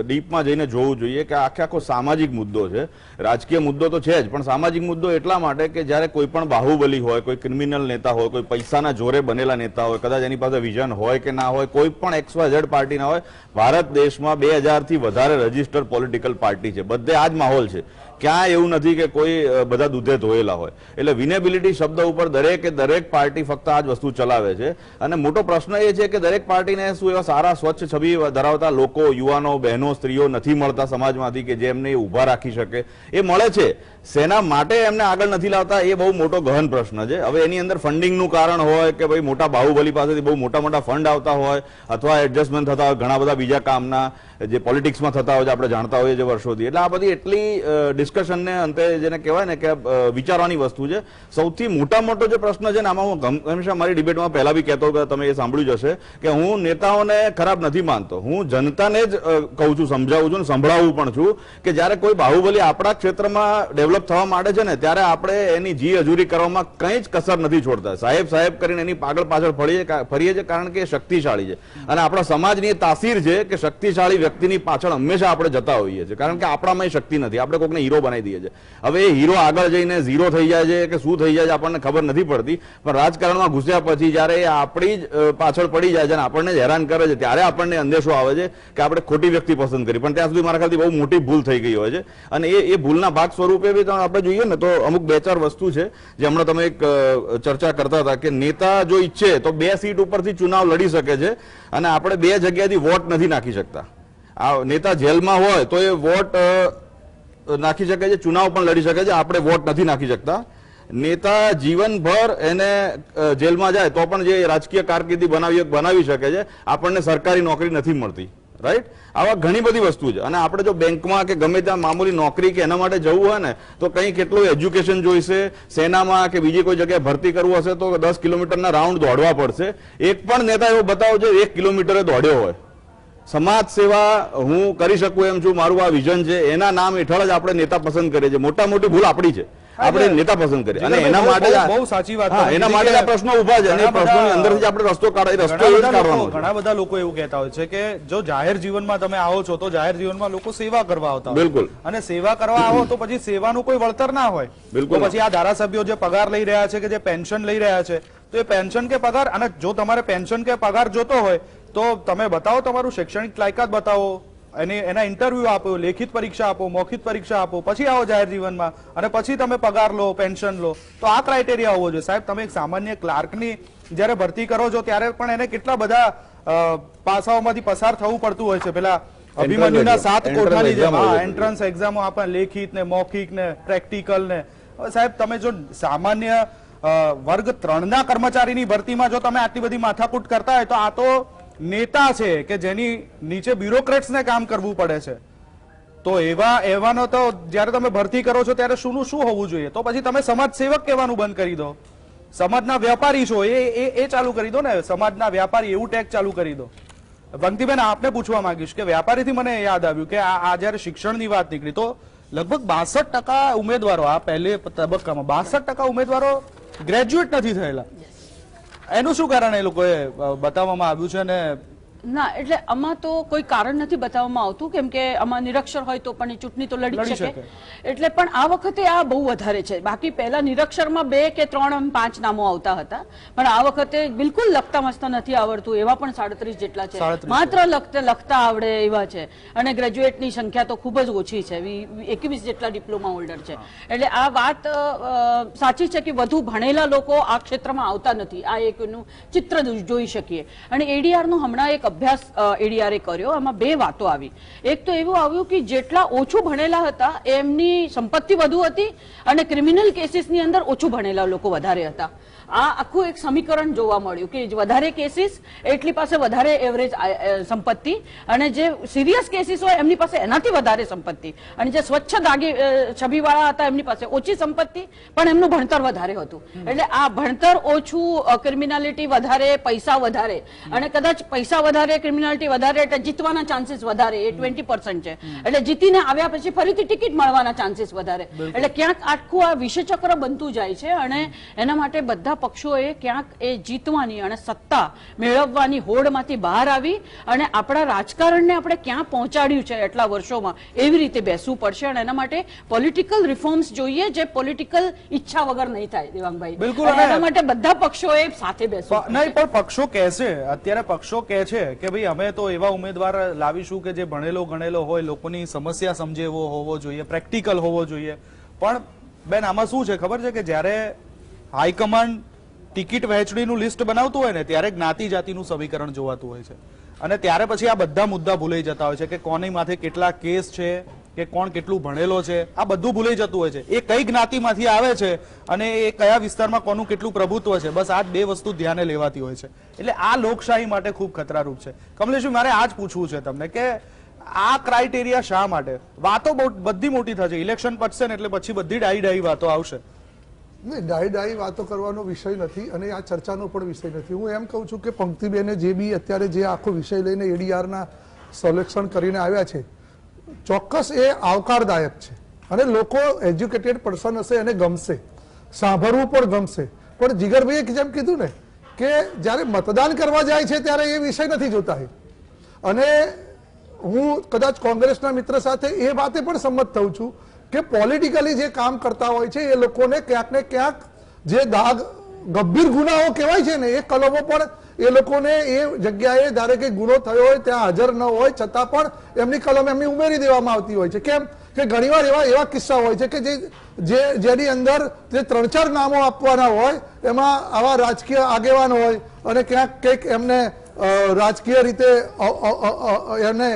[SPEAKER 5] ડીપમાં જઈને જોવું જોઈએ કે આખો સામાજિક મુદ્દો છે. રાજકીય મુદ્દો તો છે જ, પણ સામાજિક મુદ્દો એટલા માટે કે જ્યારે કોઈ પણ બાહુબલી હોય, કોઈ ક્રિમિનલ નેતા હોય, કોઈ પૈસાના જોરે બનેલા નેતા હોય, કદાચ એની પાસે વિઝન હોય કે ના હોય, કોઈ પણ XYZ પાર્ટી ના હોય, ભારત દેશમાં 2000 થી વધારે રજીસ્ટર્ડ પોલિટિકલ પાર્ટી છે. બધે આ જ માહોલ છે. ક્યાં એવું નથી કે કોઈ બધા દૂધે ધોયેલા હોય. એટલે વિનેબિલિટી શબ્દ ઉપર દરેક પાર્ટી ફક્ત આ જ વસ્તુ ચલાવે છે. અને મોટો પ્રશ્ન એ છે કે દરેક પાર્ટીને શું એવા સારા સ્વચ્છ છબી ધરાવતા લોકો, યુવાનો, બહેનો, સ્ત્રીઓ નથી મળતા સમાજમાંથી કે જે એમને ઉભા રાખી શકે? એ મળે છે, સેના માટે એમને આગળ નથી લાવતા, એ બહુ મોટો ગહન પ્રશ્ન છે. હવે એની અંદર ફંડિંગનું કારણ હોય કે ભાઈ મોટા બાહુબલી પાસેથી બહુ મોટા ફંડ આવતા હોય અથવા એડજસ્ટમેન્ટ થતા હોય ઘણા બધા બીજા કામના જે પોલિટિક્સમાં થતા હોય છે, આપણે જાણતા હોઈએ છીએ વર્ષોથી. એટલે આ બધી એટલી ડિસ્કશનને અંતે જેને કહેવાય ને કે વિચારવાની વસ્તુ છે. સૌથી મોટો જે પ્રશ્ન છે ને, આમાં હું હંમેશા મારી ડિબેટમાં પહેલા બી કહેતો કે તમે એ સાંભળ્યું જ હશે કે હું નેતાઓને ખરાબ નથી માનતો, હું જનતાને જ કહું છું, સમજાવું છું, સંભળાવું પણ છું કે જ્યારે કોઈ બાહુબલી આપણા ક્ષેત્રમાં ડેવલપ થવા માંડે છે ને ત્યારે આપણે એની જી હજૂરી કરવામાં કંઈ જ કસર નથી છોડતા. સાહેબ કરીને એની પાછળ ફરીએ છીએ કારણ કે એ શક્તિશાળી છે. અને આપણા સમાજની તાસીર છે કે શક્તિશાળી વ્યક્તિની પાછળ હંમેશા આપણે જતા હોઈએ છીએ કારણ કે આપણામાં શક્તિ નથી. આપણે કોઈકને હીરો બનાવી દઈએ છીએ. હવે એ હીરો આગળ જઈને ઝીરો થઈ જાય છે કે શું થઈ જાય છે આપણને ખબર નથી પડતી, પણ રાજકારણમાં ઘૂસ્યા પછી જયારે એ આપણી જ પાછળ પડી જાય છે અને આપણને હેરાન કરે છે ત્યારે આપણને અંદેશો આવે છે કે આપણે ખોટી વ્યક્તિ પસંદ કરી. પણ ત્યાં સુધી મારા ખ્યાલથી બહુ મોટી ભૂલ થઈ ગઈ હોય છે. અને એ ભૂલના ભાગ સ્વરૂપે બી આપણે જોઈએ ને તો અમુક 2-4 વસ્તુ છે જે હમણાં તમે એક ચર્ચા કરતા હતા કે નેતા જો ઈચ્છે તો 2 સીટ ઉપરથી ચુનાવ લડી શકે છે અને આપણે 2 જગ્યાએથી વોટ નથી નાખી શકતા. આ નેતા જેલમાં હોય તો એ વોટ નાખી શકે છે, ચુનાવ પણ લડી શકે છે, આપણે વોટ નથી નાખી શકતા. નેતા જીવનભર એને જેલમાં જાય તો પણ જે રાજકીય કારકિર્દી બનાવી શકે છે, આપણને સરકારી નોકરી નથી મળતી. રાઈટ? આવા ઘણી બધી વસ્તુ છે. અને આપણે જો બેંકમાં કે ગમે ત્યાં મામૂલી નોકરી કે એના માટે જવું હોય ને તો કંઈ કેટલું એજ્યુકેશન જોઈશે, સેનામાં કે બીજી કોઈ જગ્યાએ ભરતી કરવું હશે તો 10 કિલોમીટરના રાઉન્ડ દોડવા પડશે. એક પણ નેતા એવો બતાવો જે 1 કિલોમીટરે દોડ્યો હોય. સમાજ સેવા હું કરી શકું એમ છું, મારું આ વિઝન છે, એના નામ હેઠળ જ આપણે નેતા પસંદ કરીએ છીએ. મોટી ભૂલ આપણી છે, આપણે નેતા પસંદ કરીએ અને એના માટે
[SPEAKER 1] બહુ સાચી વાત,
[SPEAKER 5] એના માટે આ પ્રશ્નો ઉભા છે અને એ પ્રશ્નોની અંદરથી આપણે રસ્તો કાઢવાનો.
[SPEAKER 1] ઘણા બધા લોકો એવું કહેતા હોય છે કે જો જાહેર જીવનમાં તમે આવો છો તો જાહેર જીવનમાં લોકો સેવા કરવા આવતા હોય.
[SPEAKER 5] બિલકુલ.
[SPEAKER 1] અને સેવા કરવા આવો તો પછી સેવાનું કોઈ વળતર ના હોય.
[SPEAKER 5] બિલકુલ.
[SPEAKER 1] તો પછી આ ધારાસભ્યો જે પગાર લઈ રહ્યા છે કે જે પેન્શન લઈ રહ્યા છે, તો એ પેન્શન કે પગાર, અને જો તમારે પેન્શન કે પગાર જોતો હોય તો તમે બતાવો, તમારું શૈક્ષણિક લાયકાત બતાવો, એના ઇન્ટરવ્યુ આપો, લેખિત પરીક્ષા આપો, મૌખિક પરીક્ષા આપો, પછી આવો જાહેર જીવનમાં અને પછી તમે પગાર લો, પેન્શન લો. તો આ ક્રાઇટેરિયા હોવો જોઈએ. સાહેબ, તમે એક સામાન્ય ક્લાર્કની જયારે ભરતી કરો છો ત્યારે પણ એને કેટલા બધા પાસાઓમાંથી પસાર થવું પડતું હોય છે. પેલા અભિમન્યુના 7 કોઠાની જેમ એન્ટ્રન્સ એક્ઝામો આપે, લેખિત ને મૌખિક ને પ્રેક્ટિકલ ને. હવે સાહેબ, તમે જો સામાન્ય વર્ગ 3 ના કર્મચારીની ભરતીમાં જો તમે આટલી બધી માથાકૂટ કરતા હોય તો આ તો નેતા છે કે જેની નીચે બ્યુરોક્રેટ્સને કામ કરવું પડે છે. તો એવાનો તો જ્યારે તમે ભરતી કરો છો ત્યારે શું હોવું જોઈએ? તો પછી તમે સમાજ સેવક કહેવાનું બંધ કરી દો. સમાજના વ્યાપારી છો એ ચાલુ કરી દો ને. સમાજના વ્યાપારી એવું ટેગ ચાલુ કરી દો. પંક્તિબેન, આપને પૂછવા માંગીશ કે વ્યાપારીથી મને યાદ આવ્યું કે આ જયારે શિક્ષણની વાત નીકળી તો લગભગ 62% ઉમેદવારો, આ પહેલે તબક્કામાં 62% ઉમેદવારો ગ્રેજ્યુએટ નથી થયેલા. એનું શું કારણ એ લોકોએ બતાવવામાં આવ્યું છે? અને
[SPEAKER 2] ના, એટલે આમાં તો કોઈ કારણ નથી બતાવવામાં આવતું, કેમ કે આમાં નિરક્ષર હોય તો પણ એ ચૂંટણી તો લડી શકે. એટલે પણ આ વખતે આ બહુ વધારે છે. બાકી પહેલા નિરક્ષરમાં 2 કે 3 એમ 5 નામો આવતા હતા, પણ આ વખતે બિલકુલ લખતા વાંચતા નથી આવડતું એવા પણ 37 જેટલા છે. માત્ર લખતા આવડે એવા છે. અને ગ્રેજ્યુએટની સંખ્યા તો ખૂબ જ ઓછી છે, 21 જેટલા ડિપ્લોમા હોલ્ડર છે. એટલે આ વાત સાચી છે કે વધુ ભણેલા લોકો આ ક્ષેત્રમાં આવતા નથી. આ એક એનું ચિત્ર જોઈ શકીએ. અને એડીઆર નું હમણાં એક અભ્યાસ એડીઆર કર્યો, આમાં 2 વાતો આવી. એક તો એવું આવ્યું કે જેટલા ઓછું ભણેલા હતા એમની સંપત્તિ વધુ હતી અને ક્રિમિનલ કેસીસની અંદર ઓછું ભણેલા લોકો વધારે હતા. આ આખું એક સમીકરણ જોવા મળ્યું કે વધારે કેસીસ એટલી પાસે વધારે એવરેજ સંપત્તિ, અને જે સિરિયસ કેસીસ હોય એમની પાસે એનાથી વધારે સંપત્તિ, અને જે સ્વચ્છ દાગી છબીવાળા હતા એમની પાસે ઓછી સંપત્તિ પણ એમનું ભણતર વધારે હતું. એટલે આ ભણતર ઓછું, ક્રિમિનાલિટી વધારે, પૈસા વધારે, અને કદાચ પૈસા વધારે, ક્રિમિનાલિટી વધારે એટલે જીતવાના ચાન્સીસ વધારે, એ 20% છે. એટલે જીતીને આવ્યા પછી ફરીથી ટિકિટ મળવાના ચાન્સીસ વધારે. એટલે ક્યાંક આખું આ વિષચક્ર બનતું જાય છે. અને એના માટે બધા પક્ષોએ ક્યાંક એ જીતવાની અને સત્તા મેળવવાની હોડમાંથી બહાર આવી અને આપણા રાજકારણને આપણે ક્યાં પહોંચાડ્યું છે એટલા વર્ષોમાં એવી રીતે બેસવું પડશે. અને એના માટે પોલિટિકલ રિફોર્મ્સ જોઈએ, જે પોલિટિકલ ઈચ્છા વગર નહીં થાય. દેવાંગભાઈ,
[SPEAKER 1] બિલકુલ.
[SPEAKER 2] એના માટે બધા પક્ષોએ સાથે બેસવું.
[SPEAKER 1] નહીં, પણ પક્ષો કહેશે, અત્યારે પક્ષો કહે છે કે ભાઈ અમે તો એવા ઉમેદવાર લાવીશું કે જે ભણેલો ગણેલો હોય, લોકોની સમસ્યા સમજે એવો હોવો જોઈએ, પ્રેક્ટિકલ હોવો જોઈએ. પણ બેન, આમાં શું છે ખબર છે કે જ્યારે હાઈકમાન્ડ ટિકિટ વહેંચણીનું લિસ્ટ બનાવતું હોય ને ત્યારે જ્ઞાતિ જાતિનું સમીકરણ જોવાતું હોય છે. અને ત્યારે પછી આ બધા મુદ્દા ભૂલાઈ જતા હોય છે કે કોની માથે કેટલા કેસ છે, કે કોણ કેટલું ભણેલો છે, આ બધું ભૂલાઈ જતું હોય છે. એ કઈ જ્ઞાતિમાંથી આવે છે અને એ કયા વિસ્તારમાં કોનું કેટલું પ્રભુત્વ છે, બસ આ 2 વસ્તુ ધ્યાને લેવાતી હોય છે. એટલે આ લોકશાહી માટે ખૂબ ખતરારૂપ છે. કમલેશભાઈ, મારે આ જ પૂછવું છે તમને કે આ ક્રાઇટેરિયા શા માટે? વાતો બધી મોટી થશે, ઇલેક્શન પતશે ને એટલે પછી બધી ડાઈ વાતો આવશે.
[SPEAKER 3] નહીં, ડાઈ વાતો કરવાનો વિષય નથી અને આ ચર્ચાનો પણ વિષય નથી. હું એમ કહું છું કે પંક્તિબેને જે બી અત્યારે જે આખો વિષય લઈને એડીઆરના સિલેક્શન કરીને આવ્યા છે, ચોક્કસ એ આવકારદાયક છે અને લોકો એજ્યુકેટેડ પર્સન હશે એને ગમશે, સાંભળવું પણ ગમશે. પણ જીગરભાઈએ જેમ કીધું ને કે જ્યારે મતદાન કરવા જાય છે ત્યારે એ વિષય નથી જોતા. અને હું કદાચ કોંગ્રેસના મિત્ર સાથે એ વાતે પણ સંમત થઉં છું કે પોલિટિકલી જે કામ કરતા હોય છે એ લોકોને ક્યાંક ને ક્યાંક જે ગંભીર ગુનાઓ કહેવાય છે ને એ કલમો પણ એ લોકોને એ જગ્યાએ ધારે કે ગુનો થયો હોય ત્યાં હાજર ન હોય છતાં પણ એમની કલમ એમની ઉમેરી દેવામાં આવતી હોય છે. કેમ કે ઘણીવાર એવા કિસ્સા હોય છે કે જેની અંદર જે 3-4 નામો આપવાના હોય એમાં આવા રાજકીય આગેવાન હોય અને ક્યાંક કંઈક એમને રાજકીય રીતે એમને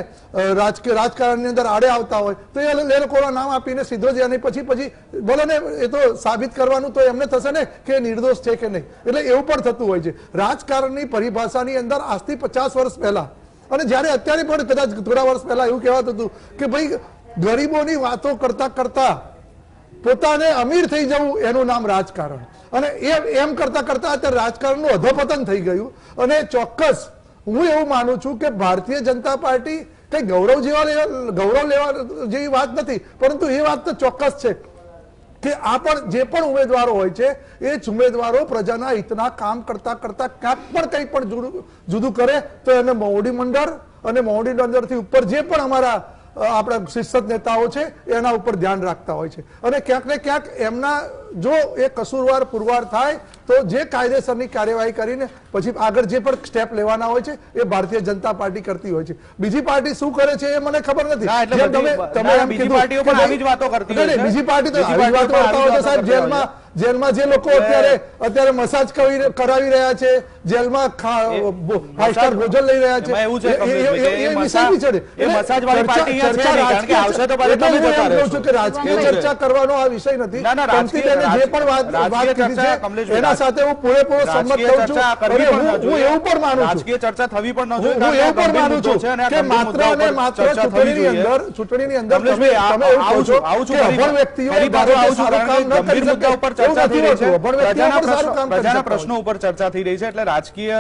[SPEAKER 3] રાજકારણની અંદર આડે આવતા હોય તો એ લોકોના નામ આપીને સીધો જ અને પછી બોલો ને એ તો સાબિત કરવાનું તો એમને થશે ને કે નિર્દોષ છે કે નહીં. એટલે એવું પણ થતું હોય છે રાજકારણની પરિભાષાની અંદર આજથી 50 વર્ષ પહેલા, અને જ્યારે અત્યારે પણ કદાચ થોડા વર્ષ પહેલા એવું કહેવાતું હતું કે ભાઈ ગરીબોની વાતો કરતા કરતા પોતાને અમીર થઈ જવું એનું નામ રાજકારણ. અને એમ કરતા કરતા અત્યારે રાજકારણનું અધોપતન થઈ ગયું. અને ચોક્કસ હું એવું માનું છું કે ભારતીય જનતા પાર્ટી કઈ ગૌરવ લેવા જેવી વાત નથી, પરંતુ એ વાત તો ચોક્કસ છે કે આ પણ જે પણ ઉમેદવારો હોય છે એ જ ઉમેદવારો પ્રજાના હિતના કામ કરતા કરતા ક્યાંક પણ કંઈ પણ જુદું કરે તો એને મોવડી મંડળ અને મોવડી મંડળથી ઉપર જે પણ અમારા આપણા શિસ્તત નેતાઓ છે એના ઉપર ધ્યાન રાખતા હોય છે. અને ક્યાંક ને ક્યાંક એમના જો એ કસૂરવાર પુરવાર થાય તો જે કાયદેસરની કાર્યવાહી કરીને પછી આગળ જે પણ સ્ટેપ લેવાના હોય છે એ ભારતીય જનતા પાર્ટી કરતી હોય છે. બીજી પાર્ટી શું કરે છે એ મને ખબર નથી. બીજી પાર્ટી તો આવી જ વાતો કરતા હોય છે સાહેબ. જેલમાં જે લોકો અત્યારે મસાજ કરાવી રહ્યા છે, જેલમાં 5 સ્ટાર ભોજન લઈ રહ્યા છે, એ વિષય બી છે. રાજકીય ચર્ચા કરવાનો આ વિષય નથી. જે પણ વાત
[SPEAKER 1] રાજકીય
[SPEAKER 3] કીધી
[SPEAKER 1] ચર્ચા,
[SPEAKER 3] છે
[SPEAKER 1] કમલેશભાઈ,
[SPEAKER 3] એના સાથે હું પૂરેપૂરો સંમત
[SPEAKER 1] રાજકીય
[SPEAKER 3] થઉં છું.
[SPEAKER 1] ચર્ચા કરવી
[SPEAKER 3] અને
[SPEAKER 1] પણ ન
[SPEAKER 3] હું
[SPEAKER 1] જોઈએ.
[SPEAKER 3] એવું પણ માનું છું,
[SPEAKER 1] રાજકીય ચર્ચા થવી પણ ન જોઈએ,
[SPEAKER 3] હું
[SPEAKER 1] કારણ કે
[SPEAKER 3] એવું પણ
[SPEAKER 1] ગંભીર
[SPEAKER 3] માનું
[SPEAKER 1] મુદ્દો
[SPEAKER 3] છું
[SPEAKER 1] છે અને આ
[SPEAKER 3] કે
[SPEAKER 1] ગંભીર
[SPEAKER 3] માત્ર
[SPEAKER 1] મુદ્દા
[SPEAKER 3] અને
[SPEAKER 1] ઉપર
[SPEAKER 3] માત્ર
[SPEAKER 1] ચર્ચા થવી જોઈએ.
[SPEAKER 3] ચૂંટણીની અંદર
[SPEAKER 1] કમલેશભાઈ,
[SPEAKER 3] તમે એવું કહો છો
[SPEAKER 1] આવું છું
[SPEAKER 3] કે
[SPEAKER 1] ફરી
[SPEAKER 3] અભણ વ્યક્તિઓ
[SPEAKER 1] ફરી પાછું આવું છું,
[SPEAKER 3] સારું
[SPEAKER 1] કારણ
[SPEAKER 3] કામ
[SPEAKER 1] કે
[SPEAKER 3] ન કરી
[SPEAKER 1] ગંભીર મુદ્દા
[SPEAKER 3] શકે.
[SPEAKER 1] ઉપર
[SPEAKER 3] એવું
[SPEAKER 1] ચર્ચા
[SPEAKER 3] નથી
[SPEAKER 1] થઈ રહી છે.
[SPEAKER 3] હોતું. અભણ વ્યક્તિઓ
[SPEAKER 1] પ્રજાના
[SPEAKER 3] પણ સારું કામ કરી
[SPEAKER 1] પ્રજાના
[SPEAKER 3] શકતા હોય.
[SPEAKER 1] પ્રશ્નો ઉપર ચર્ચા થઈ રહી છે, એટલે રાજકીય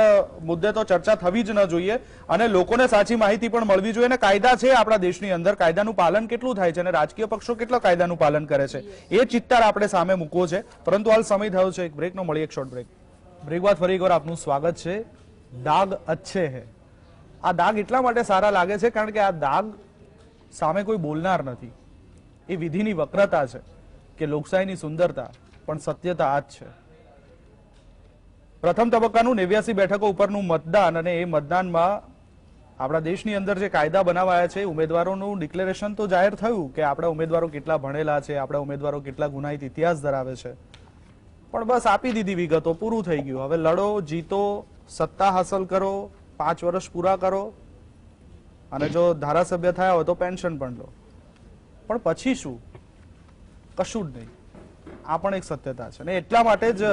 [SPEAKER 1] મુદ્દે તો ચર્ચા થવી જ ન જોઈએ અને લોકોને સાચી માહિતી પણ મળવી જોઈએ. અને કાયદા છે આપણા દેશની અંદર, કાયદાનું પાલન કેટલું થાય છે અને રાજકીય પક્ષો કેટલા કાયદાનું પાલન કરે છે, એ ચિત્તાર આપણે સામે મૂકવો છે. પરંતુ હાલ સમય થયો છે એક બ્રેકનો, મળી એક શોર્ટ બ્રેક બાદ ફરી એકવાર આપનું સ્વાગત છે. દાગ અચ્છે હે. આ દાગ એટલા માટે સારા લાગે છે કારણ કે આ દાગ સામે કોઈ બોલનાર નથી. એ વિધિની વક્રતા છે કે લોકશાહીની સુંદરતા, પણ સત્યતા આ જ છે. પ્રથમ તબક્કાનું 89 બેઠકો ઉપરનું મતદાન, અને એ મતદાનમાં આપણા દેશની અંદર જે કાયદા બનાવાયા છે, ઉમેદવારોનું ડિક્લેરેશન તો જાહેર થયું કે આપણા ઉમેદવારો કેટલા ભણેલા છે, આપણા ઉમેદવારો કેટલા ગુનાહિત ઇતિહાસ ધરાવે છે, પણ બસ આપી દીધી વિગતો, પૂરું થઈ ગયું. હવે લડો, જીતો, સત્તા હાંસલ કરો, 5 વર્ષ પૂરા કરો, અને જો ધારાસભ્ય થયા હોય તો પેન્શન પણ લો. પણ પછી શું? કશું જ નહીં. આ પણ એક સત્યતા છે. અને એટલા માટે જ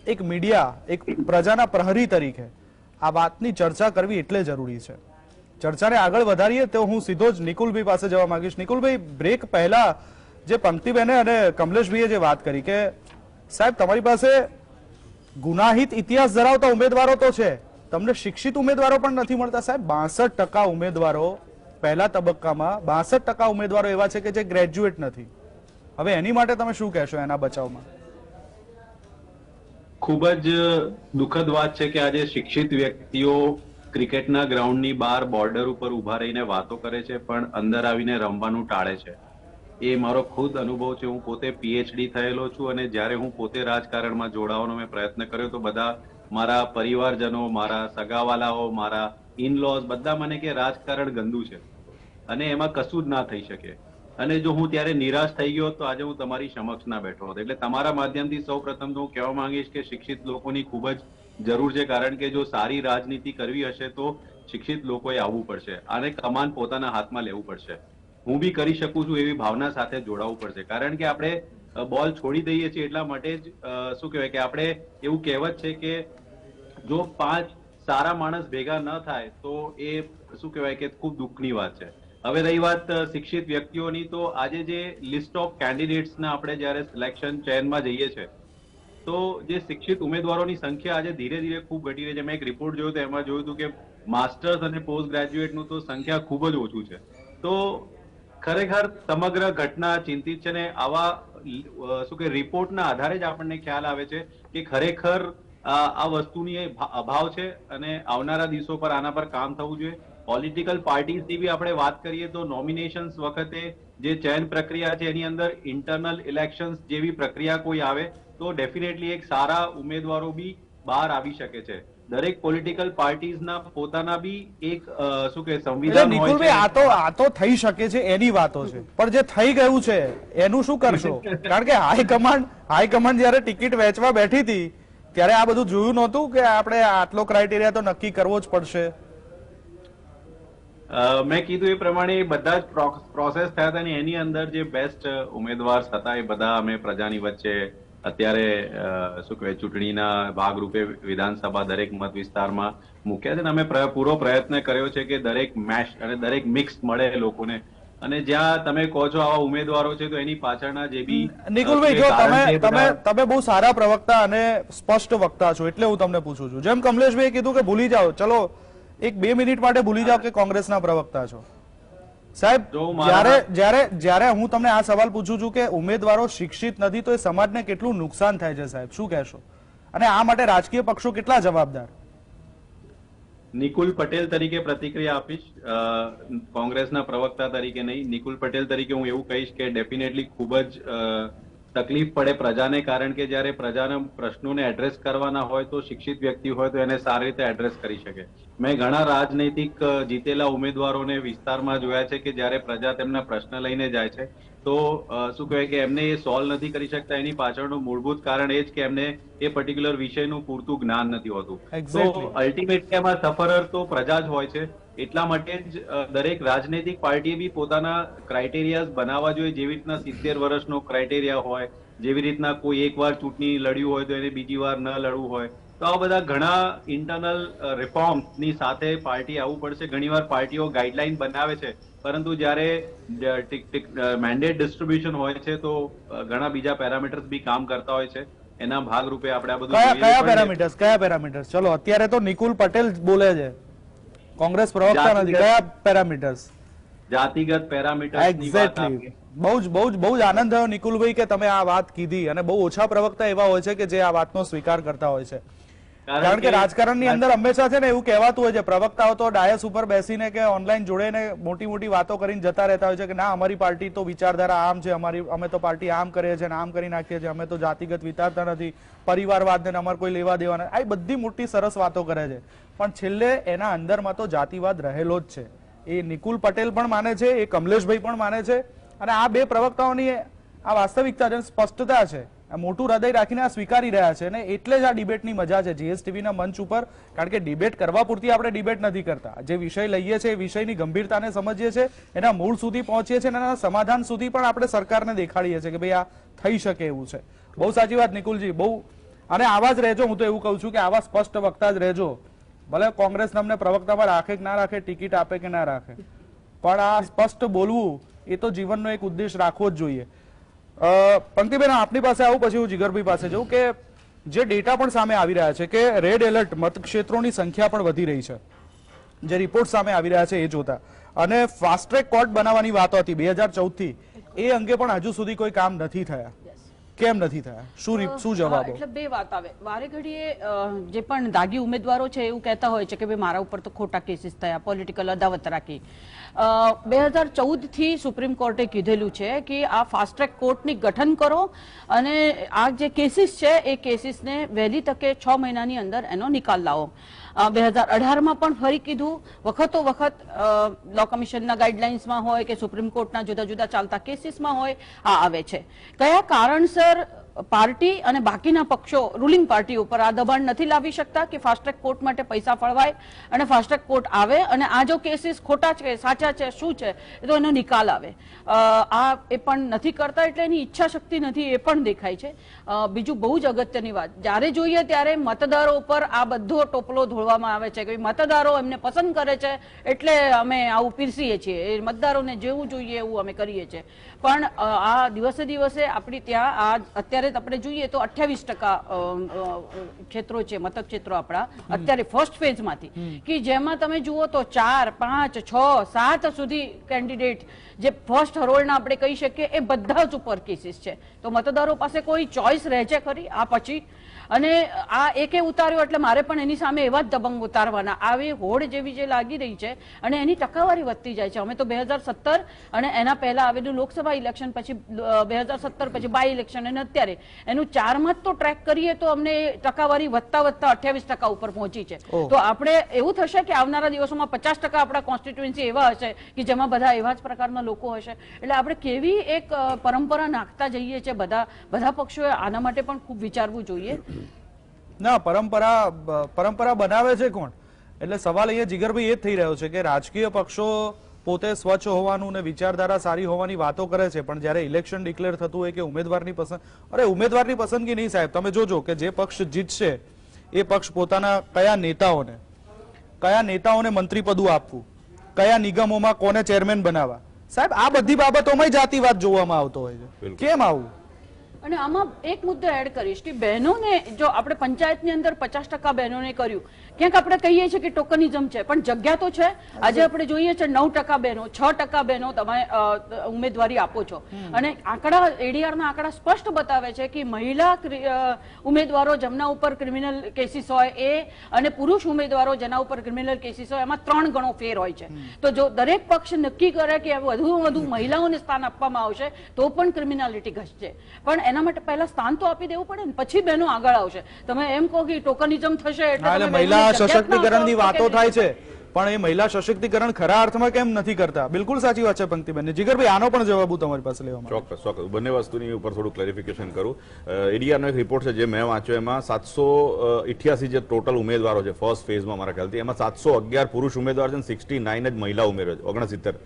[SPEAKER 1] એક મીડિયા, એક પ્રજાના પ્રહરી તરીકે આ વાતની ચર્ચા કરવી એટલે જરૂરી છે. ચર્ચાને આગળ વધારીએ તો હું સીધો જ નિકુલભાઈ પાસે જવા માંગીશ. નિકુલભાઈ, બ્રેક પહેલા જે પંક્તિબેને અને કમલેશભાઈએ જે વાત કરી કે સાહેબ તમારી પાસે ગુનાહિત ઇતિહાસ ધરાવતા ઉમેદવારો તો છે, તમને શિક્ષિત ઉમેદવારો પણ નથી મળતા. સાહેબ 62% ઉમેદવારો પહેલા તબક્કામાં 62% ઉમેદવારો એવા છે કે જે ગ્રેજ્યુએટ નથી. હવે એની માટે તમે શું કહેશો એના બચાવમાં?
[SPEAKER 4] ખૂબ જ દુઃખદ વાત છે કે આજે શિક્ષિત વ્યક્તિઓ ક્રિકેટના ગ્રાઉન્ડની બહાર બોર્ડર ઉપર ઉભા રહીને વાતો કરે છે, પણ અંદર આવીને રમવાનું ટાળે છે. એ મારો ખુદ અનુભવ છે. હું પોતે પીએચડી થયેલો છું, અને જ્યારે હું પોતે રાજકારણમાં જોડાવાનો મેં પ્રયત્ન કર્યો તો બધા મારા પરિવારજનો, મારા સગાવાલાઓ, મારા ઇનલોઝ બધા મને કે રાજકારણ ગંદુ છે અને એમાં કશું જ ના થઈ શકે. અને જો હું ત્યારે નિરાશ થઈ ગયો તો આજે હું તમારી સમક્ષ ના બેઠો હતો. એટલે તમારા માધ્યમથી સૌ પ્રથમ તો હું કહેવા માંગીશ કે શિક્ષિત લોકોની ખૂબ જ જરૂર છે, કારણ કે જો સારી રાજનીતિ કરવી હશે તો શિક્ષિત લોકોએ આવવું પડશે. આને કમાન પોતાના હાથમાં લેવું પડશે. હું બી કરી શકું છું એવી ભાવના સાથે જોડાવવું પડશે, કારણ કે આપણે બોલ છોડી દઈએ છીએ એટલા માટે જ શું કહેવાય કે આપણે એવું કહેવત છે કે જો 5 સારા માણસ ભેગા ન થાય તો એ શું કહેવાય કે ખૂબ દુઃખની વાત છે. હવે રહી વાત શિક્ષિત વ્યક્તિઓની, તો આજે જે લિસ્ટ ઓફ કેન્ડિડેટ્સના આપણે જ્યારે સિલેક્શન ચયનમાં જઈએ છીએ તો જે શિક્ષિત ઉમેદવારોની સંખ્યા આજે ધીરે ધીરે ખૂબ ઘટી રહી છે. મેં એક રિપોર્ટ જોયો તો એમાં જોયું હતું કે માસ્ટર્સ અને પોસ્ટ ગ્રેજ્યુએટનું તો સંખ્યા ખૂબ જ ઓછું છે. તો ખરેખર સમગ્ર ઘટના ચિંતિત છે, ને આવા શું કે રિપોર્ટના આધારે જ આપણને ખ્યાલ આવે છે કે ખરેખર આ વસ્તુની અભાવ છે અને આવનારા દિવસો પર આના પર કામ થવું જોઈએ. પોલિટિકલ પાર્ટીઝની બી આપણે વાત કરીએ તો નોમિનેશન્સ વખતે જે ચયન પ્રક્રિયા છે એની અંદર ઇન્ટરનલ ઇલેક્શન્સ જેવી પ્રક્રિયા કોઈ આવે તો ડેફિનેટલી એક સારા ઉમેદવારો બી બહાર આવી શકે છે. દરેક પોલિટિકલ પાર્ટીઝના પોતાના બી એક શું કે સંવિધાન હોય છે.
[SPEAKER 1] નિકુલભાઈ, આ તો થઈ શકે છે એની વાતો છે, પણ જે થઈ ગયું છે એનું શું કરશો? કારણ કે હાઈકમાન્ડ જયારે ટિકિટ વેચવા બેઠી હતી ત્યારે આ બધું જોયું નહોતું કે આપણે આટલો ક્રાઇટેરિયા તો નક્કી કરવો જ પડશે.
[SPEAKER 4] મેં કીધું એ પ્રમાણે બધા જ પ્રોસેસ થયા હતા અને એની અંદર જે બેસ્ટ ઉમેદવાર હતા એ બધા અમે પ્રજાની વચ્ચે અત્યારે શું કહેવાય ચૂંટણીના ભાગરૂપે વિધાનસભા દરેક મત વિસ્તારમાં મૂક્યા છે, અને અમે પૂરો પ્રયત્ન કર્યો છે કે દરેક મેશ અને દરેક મિક્સ મળે લોકોને. અને જ્યાં તમે કહો છો આવા ઉમેદવારો છે તો એની પાછળના જે બી
[SPEAKER 1] નિકુલભાઈ, જો તમે બહુ સારા પ્રવક્તા અને સ્પષ્ટ વક્તા છો એટલે હું તમને પૂછું છું. જેમ કમલેશભાઈએ કીધું કે ભૂલી જાઓ, ચલો 1-2 મિનિટ માટે ભૂલી જાઓ કે કોંગ્રેસના પ્રવક્તા છો. સાહેબ, જ્યારે હું તમને આ સવાલ પૂછું છું કે ઉમેદવારો શિક્ષિત નથી તો એ સમાજને કેટલું નુકસાન થાય છે, સાહેબ શું કહેશો? અને આ માટે રાજકીય પક્ષો કેટલા જવાબદાર?
[SPEAKER 4] નિકુલ પટેલ તરીકે પ્રતિક્રિયા આપીશ, કોંગ્રેસના પ્રવક્તા તરીકે નહીં. નિકુલ પટેલ તરીકે હું એવું કહીશ કે ડેફિનેટલી ખૂબ જ તકલીફ પડે પ્રજાને, કારણ કે જ્યારે પ્રજાના પ્રશ્નોને એડ્રેસ કરવાના હોય તો શિક્ષિત વ્યક્તિ હોય તો એને સારી રીતે એડ્રેસ કરી શકે. મેં ઘણા રાજનૈતિક જીતેલા ઉમેદવારોને વિસ્તારમાં જોયા છે કે જ્યારે પ્રજા તેમના પ્રશ્ન લઈને જાય છે તો શું કહેવાય કે એમને એ સોલ્વ નથી કરી શકતા. એની પાછળનું મૂળભૂત કારણ એ જ કે એમને એ પર્ટિક્યુલર વિષયનું પૂરતું જ્ઞાન નથી હોતું. તો અલ્ટિમેટલી એમાં સફરર તો પ્રજા જ હોય છે. એટલા માટે જ દરેક રાજનૈતિક પાર્ટીએ બી પોતાના ક્રાઇટેરિયાઝ બનાવવા જોઈએ. જેવી રીતના 70 વર્ષનો ક્રાઇટેરિયા હોય, જેવી રીતના કોઈ એકવાર ચૂંટણી લડ્યું હોય તો એને બીજી વાર ન લડવું હોય, તો આ બધા ઘણા ઇન્ટરનલ રિફોર્મની સાથે પાર્ટી આવવું પડશે. ઘણીવાર પાર્ટીઓ ગાઈડલાઈન બનાવે છે, પરંતુ જ્યારે મેન્ડેટ ડિસ્ટ્રીબ્યુશન હોય છે તો ઘણા બીજા પેરામીટર્સ બી કામ કરતા હોય છે. એના ભાગરૂપે આપણે આ બધું
[SPEAKER 1] કયા પેરામીટર્સ? ચલો અત્યારે તો નિકુલ પટેલ બોલે છે, કોંગ્રેસ પ્રવક્તા નથી. કયા પેરામીટર્સ?
[SPEAKER 4] જાતિગત પેરામીટર્સની વાત
[SPEAKER 1] એક્ઝેક્ટલી. બહુ જ આનંદ થયો નિકુલભાઈ કે તમે આ વાત કીધી, અને બહુ ઓછા પ્રવક્તા એવા હોય છે કે જે આ વાતનો સ્વીકાર કરતા હોય છે. કારણ કે રાજકારણની અંદર હંમેશા છે ને એવું કહેવાતું હોય છે, પ્રવક્તાઓ તો ડાયસ ઉપર બેસીને કે ઓનલાઈન જોડેને મોટી મોટી વાતો કરીને જતા રહેતા હોય છે કે ના અમારી પાર્ટી તો વિચારધારા આમ છે, અમે તો પાર્ટી આમ કરીએ છીએ, આમ કરી નાખીએ છીએ, અમે તો જાતિગત વિચારતા નથી, પરિવારવાદને અમારે કોઈ લેવા દેવા નથી. આ બધી મોટી સરસ વાતો કરે છે, પણ છેલ્લે એના અંદરમાં તો જાતિવાદ રહેલો જ છે. એ નિકુલ પટેલ પણ માને છે, એ કમલેશભાઈ પણ માને છે, અને આ બે પ્રવક્તાઓની આ વાસ્તવિકતા છે, સ્પષ્ટતા છે, મોટું હૃદય રાખીને આ સ્વીકારી રહ્યા છે. અને એટલે જ આ ડિબેટની મજા છે જીએસટીવીના મંચ ઉપર, કારણ કે ડિબેટ કરવા પૂરતી આપણે ડિબેટ નથી કરતા. જે વિષય લઈએ છીએ એ વિષયની ગંભીરતાને સમજીએ છીએ, એના મૂળ સુધી પહોંચીએ છીએ, અને એના સમાધાન સુધી પણ આપણે સરકારને દેખાડીએ છીએ કે ભાઈ આ થઈ શકે એવું છે. બહુ સાચી વાત નિકુલજી, બહુ. અને આવા જ રહેજો, હું તો એવું કહું છું કે આવા સ્પષ્ટ વક્તા જ રહેજો. ભલે કોંગ્રેસ તમને પ્રવક્તામાં રાખે કે ના રાખે, ટિકિટ આપે કે ના રાખે, પણ આ સ્પષ્ટ બોલવું એ તો જીવનનો એક ઉદ્દેશ રાખવો જ જોઈએ. પંક્તિબેન આપની પાસે આવું, પછી હું જીગરભાઈ પાસે જઉં કે જે ડેટા પણ સામે આવી રહ્યા છે કે રેડ એલર્ટ મતક્ષેત્રોની સંખ્યા પણ વધી રહી છે, જે રિપોર્ટ સામે આવી રહ્યા છે એ જોતા, અને ફાસ્ટ ટ્રેક કોર્ટ બનાવવાની વાતો હતી 2014 થી, એ અંગે પણ હજુ સુધી કોઈ કામ નથી થયા. કેમ નથી થયા? શું જવાબ?
[SPEAKER 2] એટલે બે વાત આવે. વારે ઘડીએ જે પણ દાગી ઉમેદવારો છે એવું કહેતા હોય છે કે ભાઈ મારા ઉપર તો ખોટા કેસીસ થયા, પોલિટિકલ અદાવત રાખી. 2014 થી સુપ્રીમ કોર્ટે કીધેલું છે કે આ ફાસ્ટ ટ્રેક કોર્ટની ગઠન કરો, અને આ જે કેસીસ છે એ કેસીસને વહેલી તકે 6 મહિનાની અંદર એનો નિકાલ લાવો. 2018માં પણ ફરી કીધું, વખતો વખત લો કમિશનના ગાઈડલાઇન્સમાં હોય કે સુપ્રીમ કોર્ટના જુદા જુદા ચાલતા કેસીસમાં હોય આ આવે છે. કયા કારણસર પાર્ટી અને બાકીના પક્ષો રૂલિંગ પાર્ટી ઉપર આ દબાણ નથી લાવી શકતા કે ફાસ્ટ ટ્રેક કોર્ટ માટે પૈસા ફળવાય અને ફાસ્ટ ટ્રેક કોર્ટ આવે, અને આ જો કેસીસ ખોટા છે, સાચા છે, શું છે, તો એનો નિકાલ આવે. આ એ પણ નથી કરતા, એટલે એની ઈચ્છા શક્તિ નથી એ પણ દેખાય છે. બીજું બહુ જ અગત્યની વાત, જ્યારે જોઈએ ત્યારે મતદારો ઉપર આ બધો ટોપલો ધોળવામાં આવે છે કે મતદારો એમને પસંદ કરે છે એટલે અમે આવું પીરસીએ છીએ, એ મતદારોને જેવું જોઈએ એવું અમે કરીએ છીએ. પણ આ દિવસે દિવસે આપણી ત્યાં અત્યારે આપણે જોઈએ તો 28% ક્ષેત્રો છે, મતક્ષેત્રો આપણા અત્યારે ફર્સ્ટ ફેઝમાંથી, કે જેમાં તમે જુઓ તો 4, 5, 6, 7 સુધી કેન્ડિડેટ જે ફર્સ્ટ હરોળના આપણે કહી શકીએ એ બધા જ ઉપર કેસીસ છે. તો મતદારો પાસે કોઈ ચોઇસ રહે છે ખરી આ પછી? અને આ એકે ઉતાર્યો એટલે મારે પણ એની સામે એવા જ દબંગ ઉતારવાના, આવી હોડ જેવી જે લાગી રહી છે, અને એની ટકાવારી વધતી જાય છે. અમે તો 2017 અને એના પહેલા આવેલું લોકસભા ઇલેક્શન, પછી 2017 પછી બાય ઇલેક્શન, અને અત્યારે એનું 4માં જ તો ટ્રેક કરીએ તો અમને ટકાવારી વધતા વધતા 28% ઉપર પહોંચી છે. તો આપણે એવું થશે કે આવનારા દિવસોમાં 50% આપણા કોન્સ્ટિટ્યુએન્સી એવા હશે કે જેમાં બધા એવા જ પ્રકારના લોકો હશે. એટલે આપણે કેવી એક પરંપરા નાખતા જઈએ છીએ, બધા પક્ષોએ આના માટે પણ ખૂબ વિચારવું જોઈએ.
[SPEAKER 1] ના, પરંપરા બનાવે છે કોણ? એટલે સવાલ અહીંયા જીગરભાઈ એ જ થઈ રહ્યો છે કે રાજકીય પક્ષો પોતે સ્વચ્છ હોવાનું ને વિચારધારા સારી હોવાની વાતો કરે છે, પણ જ્યારે ઇલેક્શન ડિક્લેર થતું હોય કે ઉમેદવારની પસંદગી નહીં સાહેબ. તમે જોજો કે જે પક્ષ જીતશે એ પક્ષ પોતાના કયા નેતાઓને મંત્રી પદું આપવું, કયા નિગમોમાં કોને ચેરમેન બનાવવા, સાહેબ આ બધી બાબતોમાં જાતિવાદ જોવામાં આવતો હોય છે. કેમ આવું?
[SPEAKER 2] અને આમાં એક મુદ્દો એડ કરીશ કે બહેનોને, જો આપણે પંચાયતની અંદર 50% બહેનોને કર્યું, ક્યાંક આપણે કહીએ છીએ કે ટોકનિઝમ છે, પણ જગ્યા તો છે. આજે આપણે જોઈએ છે 9% બહેનો, 6% બહેનો તમે ઉમેદવારી આપો છો, અને આંકડા એડીઆરના આંકડા સ્પષ્ટ બતાવે છે કે મહિલા ઉમેદવારો જેમના ઉપર ક્રિમિનલ કેસીસ હોય એ, અને પુરુષ ઉમેદવારો જેના ઉપર ક્રિમિનલ કેસીસ હોય એમાં 3 ગણો ફેર હોય છે. તો જો દરેક પક્ષ નક્કી કરે કે વધુ મહિલાઓને સ્થાન આપવામાં આવશે તો પણ ક્રિમિનાલિટી ઘટશે, પણ એના માટે પહેલા સ્થાન તો આપી દેવું પડે ને, પછી બહેનો આગળ આવશે. તમે એમ કહો કે ટોકનિઝમ થશે એટલે
[SPEAKER 1] મહિલા સશક્તિકરણની વાતો થાય છે, પણ એ મહિલા સશક્તિકરણ ખરા અર્થમાં કેમ નથી કરતા? બિલકુલ સાચી વાત છે પંક્તિબેન. જીગરભાઈ આનો પણ જવાબ હું તમારી પાસે લેવા માંગુ છું.
[SPEAKER 5] ચોક્કસ. બંને વસ્તુની ઉપર થોડું ક્લેરિફિકેશન કરું. એડીઆરનો એક રિપોર્ટ છે જે મેં વાંચ્યો, એમાં 788 જે ટોટલ ઉમેદવારો છે ફર્સ્ટ ફેઝમાં મારા ખ્યાલથી, એમાં 711 પુરુષ ઉમેદવાર છે, 69 જ મહિલા ઉમેદવાર છે, 69.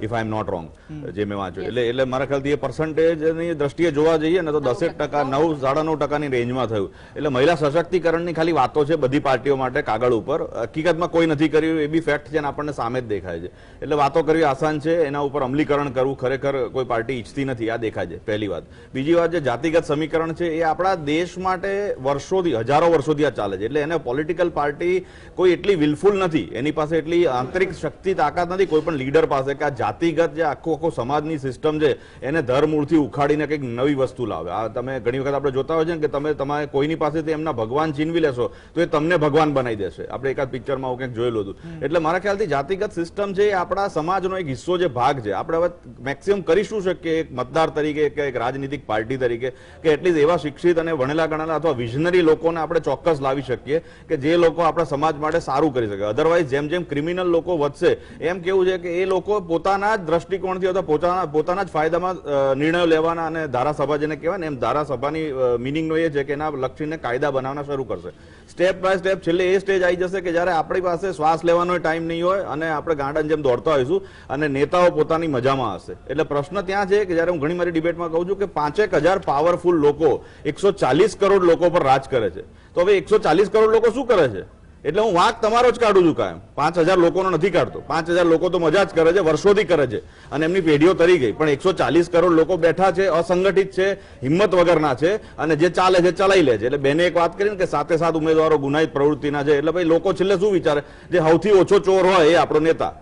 [SPEAKER 5] If I am not wrong, જે મેં વાંચ્યું. એટલે મારા ખ્યાલથી એ પર્સન્ટેજની દ્રષ્ટિએ જોવા જઈએ ને તો 10% 9.5% રેન્જમાં થયું. એટલે મહિલા સશક્તિકરણની ખાલી વાતો છે બધી પાર્ટીઓ માટે કાગળ ઉપર, હકીકતમાં કોઈ નથી કર્યું એ બી ફેક્ટ છે અને આપણને સામે જ દેખાય છે. એટલે વાતો કરવી આસાન છે, એના ઉપર અમલીકરણ કરવું ખરેખર કોઈ પાર્ટી ઈચ્છતી નથી, આ દેખાય છે પહેલી વાત. બીજી વાત, જે જાતિગત સમીકરણ છે એ આપણા દેશ માટે વર્ષોથી, હજારો વર્ષોથી આ ચાલે છે. એટલે એને પોલિટિકલ પાર્ટી કોઈ એટલી વિલફુલ નથી, એની પાસે એટલી આંતરિક શક્તિ તાકાત નથી કોઈ પણ લીડર પાસે કે આ જાતિગત જે આખો સમાજની સિસ્ટમ છે એને ધરમૂળથી ઉખાડીને કંઈક નવી વસ્તુ લાવે. આ તમે ઘણી વખત આપણે જોતા હોય છે ને કે તમારે કોઈની પાસેથી એમના ભગવાન છીનવી લેશો તો એ તમને ભગવાન બનાવી દેશે. આપણે એકાદ પિક્ચરમાં આવું કંઈક જોયેલું હતું. એટલે મારા ખ્યાલથી જાતિગત સિસ્ટમ છે એ આપણા સમાજનો એક હિસ્સો જે ભાગ છે. આપણે હવે મેક્સિમમ કરી શું શકીએ એક મતદાર તરીકે કે એક રાજનીતિક પાર્ટી તરીકે કે એટલીસ્ટ એવા શિક્ષિત અને ભણેલા ગણેલા અથવા વિઝનરી લોકોને આપણે ચોક્કસ લાવી શકીએ કે જે લોકો આપણા સમાજ માટે સારું કરી શકે. અધરવાઇઝ જેમ જેમ ક્રિમિનલ લોકો વધશે એમ કેવું છે કે એ લોકો પોતાના જ દ્રષ્ટિકોણથી અથવા પોતાના જ ફાયદામાં નિર્ણયો લેવાના, અને ધારાસભા જેને કહેવાય ને એમ ધારાસભાની મિનિંગનો એ છે કે એના લક્ષીને કાયદા બનાવવાના શરૂ કરશે. સ્ટેપ બાય સ્ટેપ છેલ્લે એ સ્ટેજ આવી જશે કે જ્યારે આપણી પાસે શ્વાસ લેવાનો ટાઈમ નહીં હોય અને આપણે ગાંડાની જેમ દોડતા હોઈશું અને નેતાઓ પોતાની મજામાં હશે. એટલે પ્રશ્ન ત્યાં છે કે જ્યારે હું ઘણી મારી ડિબેટમાં કહું છું કે 5,000 પાવરફુલ લોકો 140 કરોડ લોકો પર રાજ કરે છે, તો હવે 140 કરોડ લોકો શું કરે છે? એટલે હું વાંક તમારો જ કાઢું છું કાયમ, 5,000 લોકોનો નથી કાઢતો. 5,000 લોકો તો મજા જ કરે છે, વર્ષોથી કરે છે અને એમની પેઢીઓ તરી ગઈ. પણ 140 કરોડ લોકો બેઠા છે, અસંગઠિત છે, હિંમત વગરના છે અને જે ચાલે છે ચલાવી લે છે. એટલે બેને એક વાત કરીને કે 7 ઉમેદવારો ગુનાહિત પ્રવૃત્તિના છે. એટલે ભાઈ લોકો છેલ્લે શું વિચારે? જે સૌથી ઓછો ચોર હોય એ આપણો નેતા.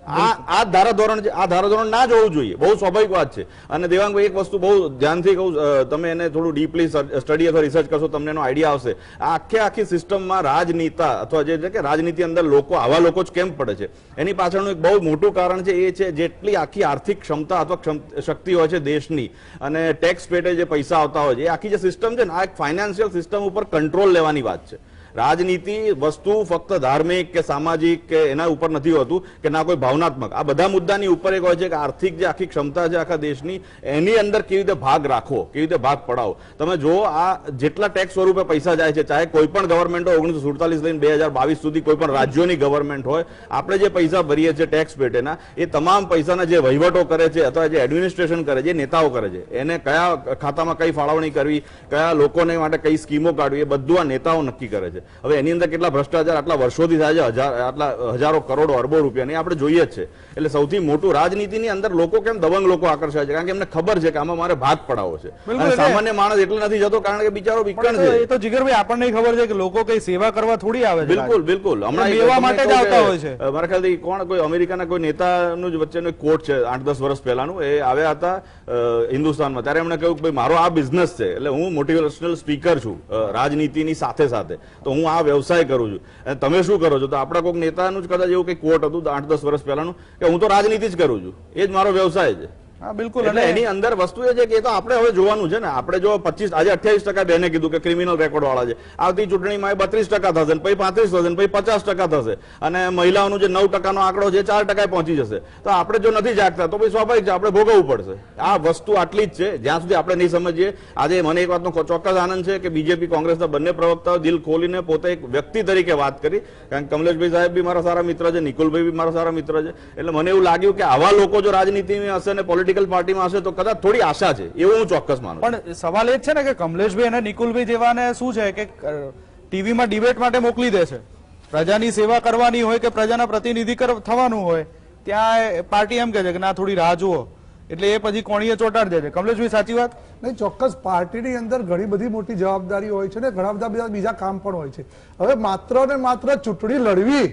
[SPEAKER 5] આ ધારાધોરણ છે, આ ધારાધોરણ ના જ હોવું જોઈએ, બહુ સ્વાભાવિક વાત છે. અને દેવાંગભાઈ એક વસ્તુ બહુ ધ્યાનથી કહું, તમે એને થોડું ડીપલી સ્ટડી અથવા રિસર્ચ કરશો તમને એનો આઈડિયા આવશે. આ આખી સિસ્ટમમાં રાજનેતા અથવા જે છે કે રાજનીતિ અંદર લોકો, આવા લોકો જ કેમ પડે છે એની પાછળનું એક બહુ મોટું કારણ છે એ છે જેટલી આખી આર્થિક ક્ષમતા અથવા શક્તિ હોય છે દેશની અને ટેક્સ પેટે જે પૈસા આવતા હોય છે એ આખી જે સિસ્ટમ છે ને આ એક ફાઇનાન્શિયલ સિસ્ટમ ઉપર કંટ્રોલ લેવાની વાત છે. રાજનીતિ વસ્તુ ફક્ત ધાર્મિક કે સામાજિક કે એના ઉપર નથી હોતું કે ના કોઈ ભાવનાત્મક, આ બધા મુદ્દાની ઉપર એક હોય છે કે આર્થિક જે આખી ક્ષમતા છે આખા દેશની એની અંદર કેવી રીતે ભાગ રાખવો, કેવી રીતે ભાગ પડાવો. તમે જો આ જેટલા ટેક્સ સ્વરૂપે પૈસા જાય છે, ચાહે કોઈ પણ ગવર્મેન્ટ હોય 1947 લઈને 2022 સુધી કોઈ પણ રાજ્યોની ગવર્મેન્ટ હોય, આપણે જે પૈસા ભરીએ છીએ ટેક્સ પેટેના એ તમામ પૈસાના જે વહીવટો કરે છે અથવા જે એડમિનિસ્ટ્રેશન કરે છે, નેતાઓ કરે છે. એને કયા ખાતામાં કઈ ફાળવણી કરવી, કયા લોકોને માટે કઈ સ્કીમો કાઢવી, એ બધું આ નેતાઓ નક્કી કરે છે. હવે એની અંદર કેટલા ભ્રષ્ટાચાર આટલા વર્ષોથી થાય છે, આટલા હજારો કરોડો અરબો રૂપિયાની આપણે જોઈએ જ છે. એટલે સૌથી મોટું રાજનીતિની અંદર લોકો કેમ દબંગ લોકો આકર્ષાય છે? કારણ કે એમને ખબર છે કે આમાં મારે ભાગ પડાવવો છે. અને સામાન્ય માણસ એટલે નથી જતો કારણ કે બિચારો વિકણ છે.
[SPEAKER 1] એ તો જીગરભાઈ આપણને ખબર છે કે લોકો કઈ સેવા કરવા થોડી આવે છે.
[SPEAKER 5] બિલકુલ બિલકુલ. હમણાં
[SPEAKER 1] એવા માટે જ આવતા હોય છે.
[SPEAKER 5] મારા ખ્યાલથી કોઈ અમેરિકાના કોઈ નેતાનું જ વચ્ચેનો એક કોટ છે 8-10 વર્ષ પહેલાનું, એ આવ્યા હતા હિન્દુસ્તાનમાં, ત્યારે એમણે કહ્યું કે ભાઈ મારો આ બિઝનેસ છે, એટલે હું મોટિવેશનલ સ્પીકર છું રાજનીતિની સાથે સાથે, તો હું આ વ્યવસાય કરું છું અને તમે શું કરો છો? તો આપણા કોઈક નેતાનું જ કદાચ એવું કઈ કોટ હતું 8-10 વર્ષ પહેલાનું કે હું તો રાજનીતિ જ કરું છું, એ જ મારો વ્યવસાય છે.
[SPEAKER 1] હા બિલકુલ.
[SPEAKER 5] એટલે એની અંદર વસ્તુ એ છે કે એ તો આપણે હવે જોવાનું છે ને. આપણે જો 25 આજે 28% બેને કીધું કે ક્રિમિનલ રેકોર્ડ વાળા છે, આવતી ચૂંટણીમાં 32% થશે, પછી 35 થશે, પછી 50% થશે અને મહિલાઓનું જે 9% આંકડો છે 4% પહોંચી જશે. તો આપણે જો નથી જાગતા તો પછી સ્વાભાવિક છે આપણે ભોગવવું પડશે. આ વસ્તુ આટલી જ છે જ્યાં સુધી આપણે નહીં સમજીએ. આજે મને એક વાતનો ચોક્કસ આનંદ છે કે બીજેપી કોંગ્રેસના બંને પ્રવક્તાઓ દિલ ખોલીને પોતે એક વ્યક્તિ તરીકે વાત કરી. કારણ કે કમલેશભાઈ સાહેબ બી મારા સારા મિત્ર છે, નિકુલભાઈ બી મારા સારા મિત્ર છે. એટલે મને એવું લાગ્યું કે આવા લોકો જો રાજનીતિમાં હશે ને પોલિટિકલ પાર્ટીમાં હશે તો કદાચ થોડી આશા છે, એવું હું ચોક્કસ માનું.
[SPEAKER 1] પણ સવાલ એ જ છે ને કે કમલેશભાઈ અને નિકુલભાઈ જેવાને શું છે કે ટીવીમાં ડિબેટ માટે મોકલી દે છે, પ્રજાની સેવા કરવાની હોય કે પ્રજાના પ્રતિનિધિ થવાનું હોય ત્યાં પાર્ટી એમ કે છે કે ના થોડી રાહ જુઓ, એટલે એ પછી કોણીએ ચોટાડી દે છે. કમલેશભાઈ સાચી વાત?
[SPEAKER 3] નહીં, ચોક્કસ પાર્ટીની અંદર ઘણી બધી મોટી જવાબદારી હોય છે ને ઘણા બધા બીજા કામ પણ હોય છે. હવે માત્ર ને માત્ર ચૂંટણી લડવી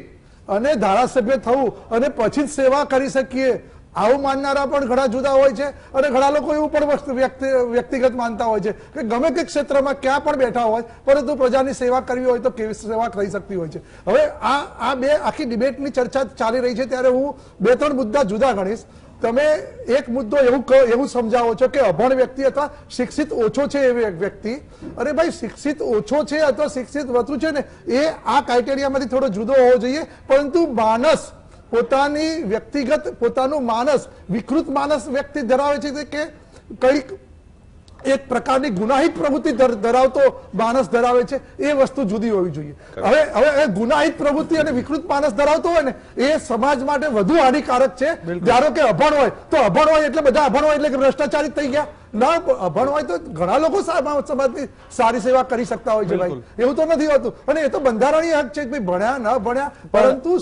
[SPEAKER 3] અને ધારાસભ્ય થવું અને પછી જ સેવા કરી શકીએ આવું માનનારા પણ ઘણા જુદા હોય છે. અને ઘણા લોકો એવું પણ વ્યક્તિગત માનતા હોય છે કે ગમે તે ક્ષેત્રમાં ક્યાં પણ બેઠા હોય પરંતુ પ્રજાની સેવા કરવી હોય તો કેવી સેવા થઈ શકતી હોય છે. હવે આ બે આખી ડિબેટની ચર્ચા ચાલી રહી છે ત્યારે હું 2-3 મુદ્દા જુદા ગણીશ. તમે એક મુદ્દો એવું સમજાવો છો કે અભણ વ્યક્તિ અથવા શિક્ષિત ઓછો છે એ વ્યક્તિ, અરે ભાઈ શિક્ષિત ઓછો છે અથવા શિક્ષિત વધુ છે ને એ આ ક્રાઇટેરિયામાંથી થોડો જુદો હોવો જોઈએ. પરંતુ માનસ પોતાની વ્યક્તિગત પોતાનું માનસ વિકૃત માનસ વ્યક્તિ ધરાવે છે કે કઈક એક પ્રકારની ગુનાહિત પ્રવૃત્તિ ધરાવતો માણસ ધરાવે છે, એ વસ્તુ જુદી હોવી જોઈએ. હવે ગુનાહિત પ્રવૃત્તિ અને વિકૃત માણસ ધરાવતો હોય ને એ સમાજ માટે વધુ હાનિકારક છે. ધારો કે અભણ હોય તો અભણ હોય એટલે બધા અભણ હોય એટલે કે ભ્રષ્ટાચારી થઈ ગયા. ના, અભણ હોય તો ઘણા લોકો સમાજની સારી સેવા કરી શકતા હોય છે ભાઈ, એવું તો નથી હોતું. અને એ તો બંધારણીય હક છે કે ભણ્યા ન ભણ્યા, પરંતુ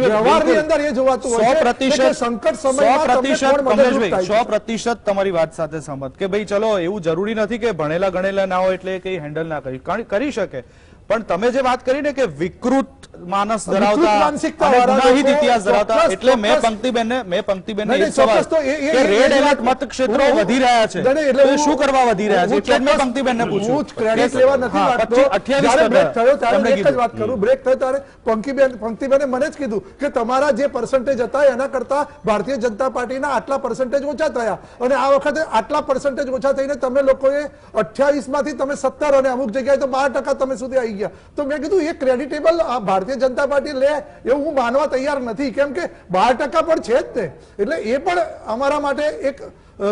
[SPEAKER 3] વ્યવહારની અંદર એ જોવાતું હોય છે કે સંકટ સમયમાં તમને કોણ મદદરૂપ થાય છે.
[SPEAKER 1] 100% તમારી વાત સાથે સહમત કે ભાઈ ચલો એવું જરૂરી નથી કે ભણેલા ગણેલા ના હોય એટલે કઈ હેન્ડલ ના કરી શકે, પણ તમે જે વાત કરી ને કે વિકૃત માનસ ધરાવતા અને ગુનાહિત ઇતિહાસ ધરાવતા, એટલે મેં પંક્તિબેનને એ સવાલ કે રેડ એલર્ટ મત ક્ષેત્રો વધી રહ્યા છે તો શું કરવા વધી રહ્યા છે, એટલે મેં પંક્તિબેનને પૂછ્યું.
[SPEAKER 3] ક્રેડિટ લેવા નથી માંગતો. જ્યારે બ્રેક થયો ત્યારે એક જ વાત કરું, બ્રેક થયો ત્યારે પંક્તિબેને મને જ કીધું કે તમારા જે પર્સન્ટેજ હતા એના કરતા ભારતીય જનતા પાર્ટીના આટલા પર્સન્ટેજ ઓછા થયા અને આ વખતે આટલા પર્સન્ટેજ ઓછા થઈને તમે લોકોએ 28 માંથી તમે 17 અને અમુક જગ્યાએ તો 12% તમે સુધી આવી ગયા. તો મેં કીધું એ ક્રેડિટેબલ ભારતીય જનતા પાર્ટી લે એવું હું માનવા તૈયાર નથી, કેમ કે 12% પણ છે જ તે. એટલે એ પણ અમારા માટે એક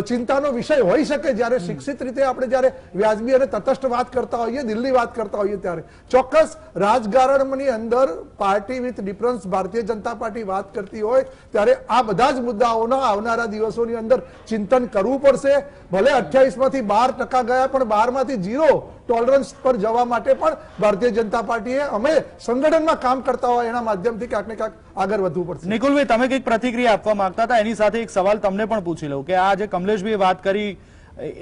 [SPEAKER 3] ચિંતાનો વિષય હોઈ શકે. જ્યારે શિક્ષિત રીતે આપણે જ્યારે વ્યાજબી અને તટસ્થ વાત કરતા હોઈએ, દિલની વાત કરતા હોઈએ, ત્યારે ચોક્કસ રાજકારણની અંદર party with difference Bharatiya Janata party વાત કરતી હોય ત્યારે આ બધા જ મુદ્દાઓના આવનારા દિવસોની અંદર ચિંતન કરવું પડશે. ભલે 28 માંથી 12% ગયા, પણ 12 માંથી 0 ટોલરન્સ પર જવા માટે પણ ભારતીય જનતા પાર્ટીએ અમે સંગઠનમાં કામ કરતા હોય એના માધ્યમથી ક્યાંક ને ક્યાંક આગળ વધવું પડશે.
[SPEAKER 1] નિકુલભાઈ, તમે કઈક પ્રતિક્રિયા આપવા માંગતા હતા, એની સાથે એક સવાલ તમને પણ પૂછી લઉં કે આ જે કમલેશભાઈ વાત કરી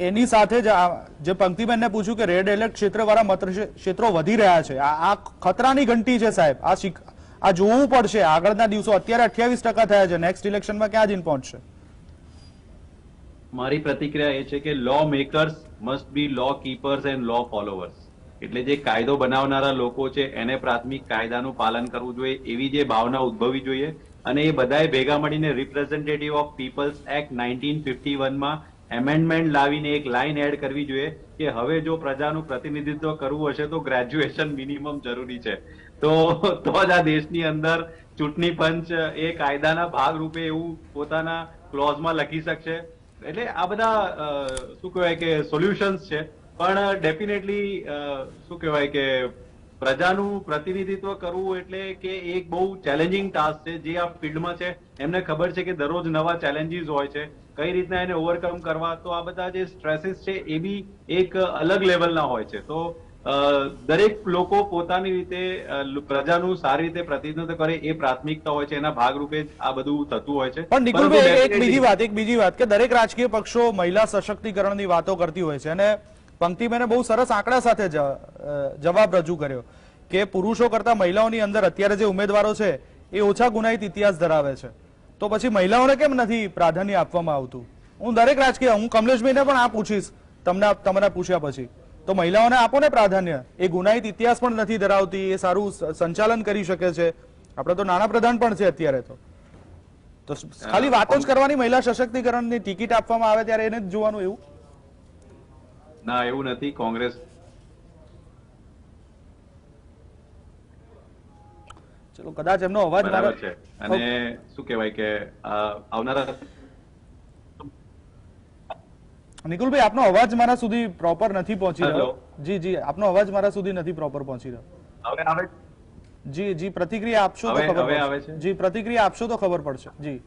[SPEAKER 1] એની સાથે જ જે પંક્તિબેનને પૂછ્યું કે રેડ એલર્ટ ક્ષેત્રવાળા મત ક્ષેત્રો વધી રહ્યા છે, આ ખતરાની ઘંટી છે સાહેબ, આ જોવું પડશે આગળના દિવસો. અત્યારે 28% થયા છે, નેક્સ્ટ ઇલેક્શનમાં ક્યાં જઈને પહોંચશે?
[SPEAKER 4] મારી પ્રતિક્રિયા એ છે કે law makers must be law keepers and law followers. એટલે જે કાયદો બનાવનારા લોકો છે એને પ્રાથમિક કાયદાનું પાલન કરવું જોઈએ એવી જે ભાવના ઉદ્ભવવી જોઈએ, અને એ બધાએ ભેગા મળીને રિપ્રેઝેન્ટેટિવ ઓફ પીપલ્સ એક્ટ 1951 માં એમેન્ડમેન્ટ લાવીને એક લાઈન એડ કરવી જોઈએ કે હવે જો પ્રજાનું પ્રતિનિધિત્વ કરવું હશે તો ગ્રેજ્યુએશન મિનિમમ જરૂરી છે. તો જ આ દેશની અંદર ચૂંટણી પંચ એ કાયદાના ભાગ રૂપે એવું પોતાના ક્લોઝમાં લખી શકશે. એટલે આ બધા શું કહેવાય કે સોલ્યુશન્સ છે, પણ ડેફિનેટલી શું કહેવાય કે પ્રજાનું પ્રતિનિધિત્વ કરવું એટલે કે એક બહુ ચેલેન્જિંગ ટાસ્ક છે. જે આ ફિલ્ડમાં છે એમને ખબર છે કે દરરોજ નવા ચેલેન્જીસ હોય છે, કઈ રીતના એને ઓવરકમ કરવા. તો આ બધા જે સ્ટ્રેસીસ છે એ બી એક અલગ લેવલના હોય છે. તો દરેક લોકો પોતાની રીતે પ્રજાનું સારી રીતે પ્રતિનિધિત્વ કરે એ પ્રાથમિકતા હોય છે, એના ભાગરૂપે જ આ બધું થતું હોય છે.
[SPEAKER 1] પણ નિકુલભાઈ, એક બીજી વાત કે દરેક રાજકીય પક્ષો મહિલા સશક્તિકરણની વાતો કરતી હોય છે, અને પંક્તિબેને બહુ સરસ આંકડા સાથે જવાબ રજૂ કર્યો કે પુરુષો કરતા મહિલાઓની અંદર અત્યારે જે ઉમેદવારો છે એ ઓછા ગુનાહિત ઇતિહાસ ધરાવે છે, તો પછી મહિલાઓને કેમ નથી પ્રાધાન્ય આપવામાં આવતું? હું દરેક રાજકીય, હું કમલેશભાઈને પણ આ પૂછીશ તમને પૂછ્યા પછી, તો મહિલાઓને આપો ને પ્રાધાન્ય. એ ગુનાહિત ઇતિહાસ પણ નથી ધરાવતી, એ સારું સંચાલન કરી શકે છે, આપણે તો નાણાં પ્રધાન પણ છે અત્યારે. તો ખાલી વાતો જ કરવાની, મહિલા સશક્તિકરણની ટિકિટ આપવામાં આવે ત્યારે એને જ જોવાનું એવું?
[SPEAKER 4] ના, એવું નથી. કોંગ્રેસ
[SPEAKER 1] ચલો કદાચ એમનો અવાજ
[SPEAKER 4] બરાબર છે, અને શું કહેવાય કે આવનારા
[SPEAKER 1] નિકુલભાઈ, આપનો અવાજ મારા સુધી પ્રોપર નથી પહોંચી રહ્યો. જી, આપનો અવાજ મારા સુધી નથી પ્રોપર પહોંચી રહ્યો.
[SPEAKER 4] હવે આવે?
[SPEAKER 1] જી, પ્રતિક્રિયા આપશો તો ખબર પડશે. જી, પ્રતિક્રિયા આપશો તો ખબર પડશે. જી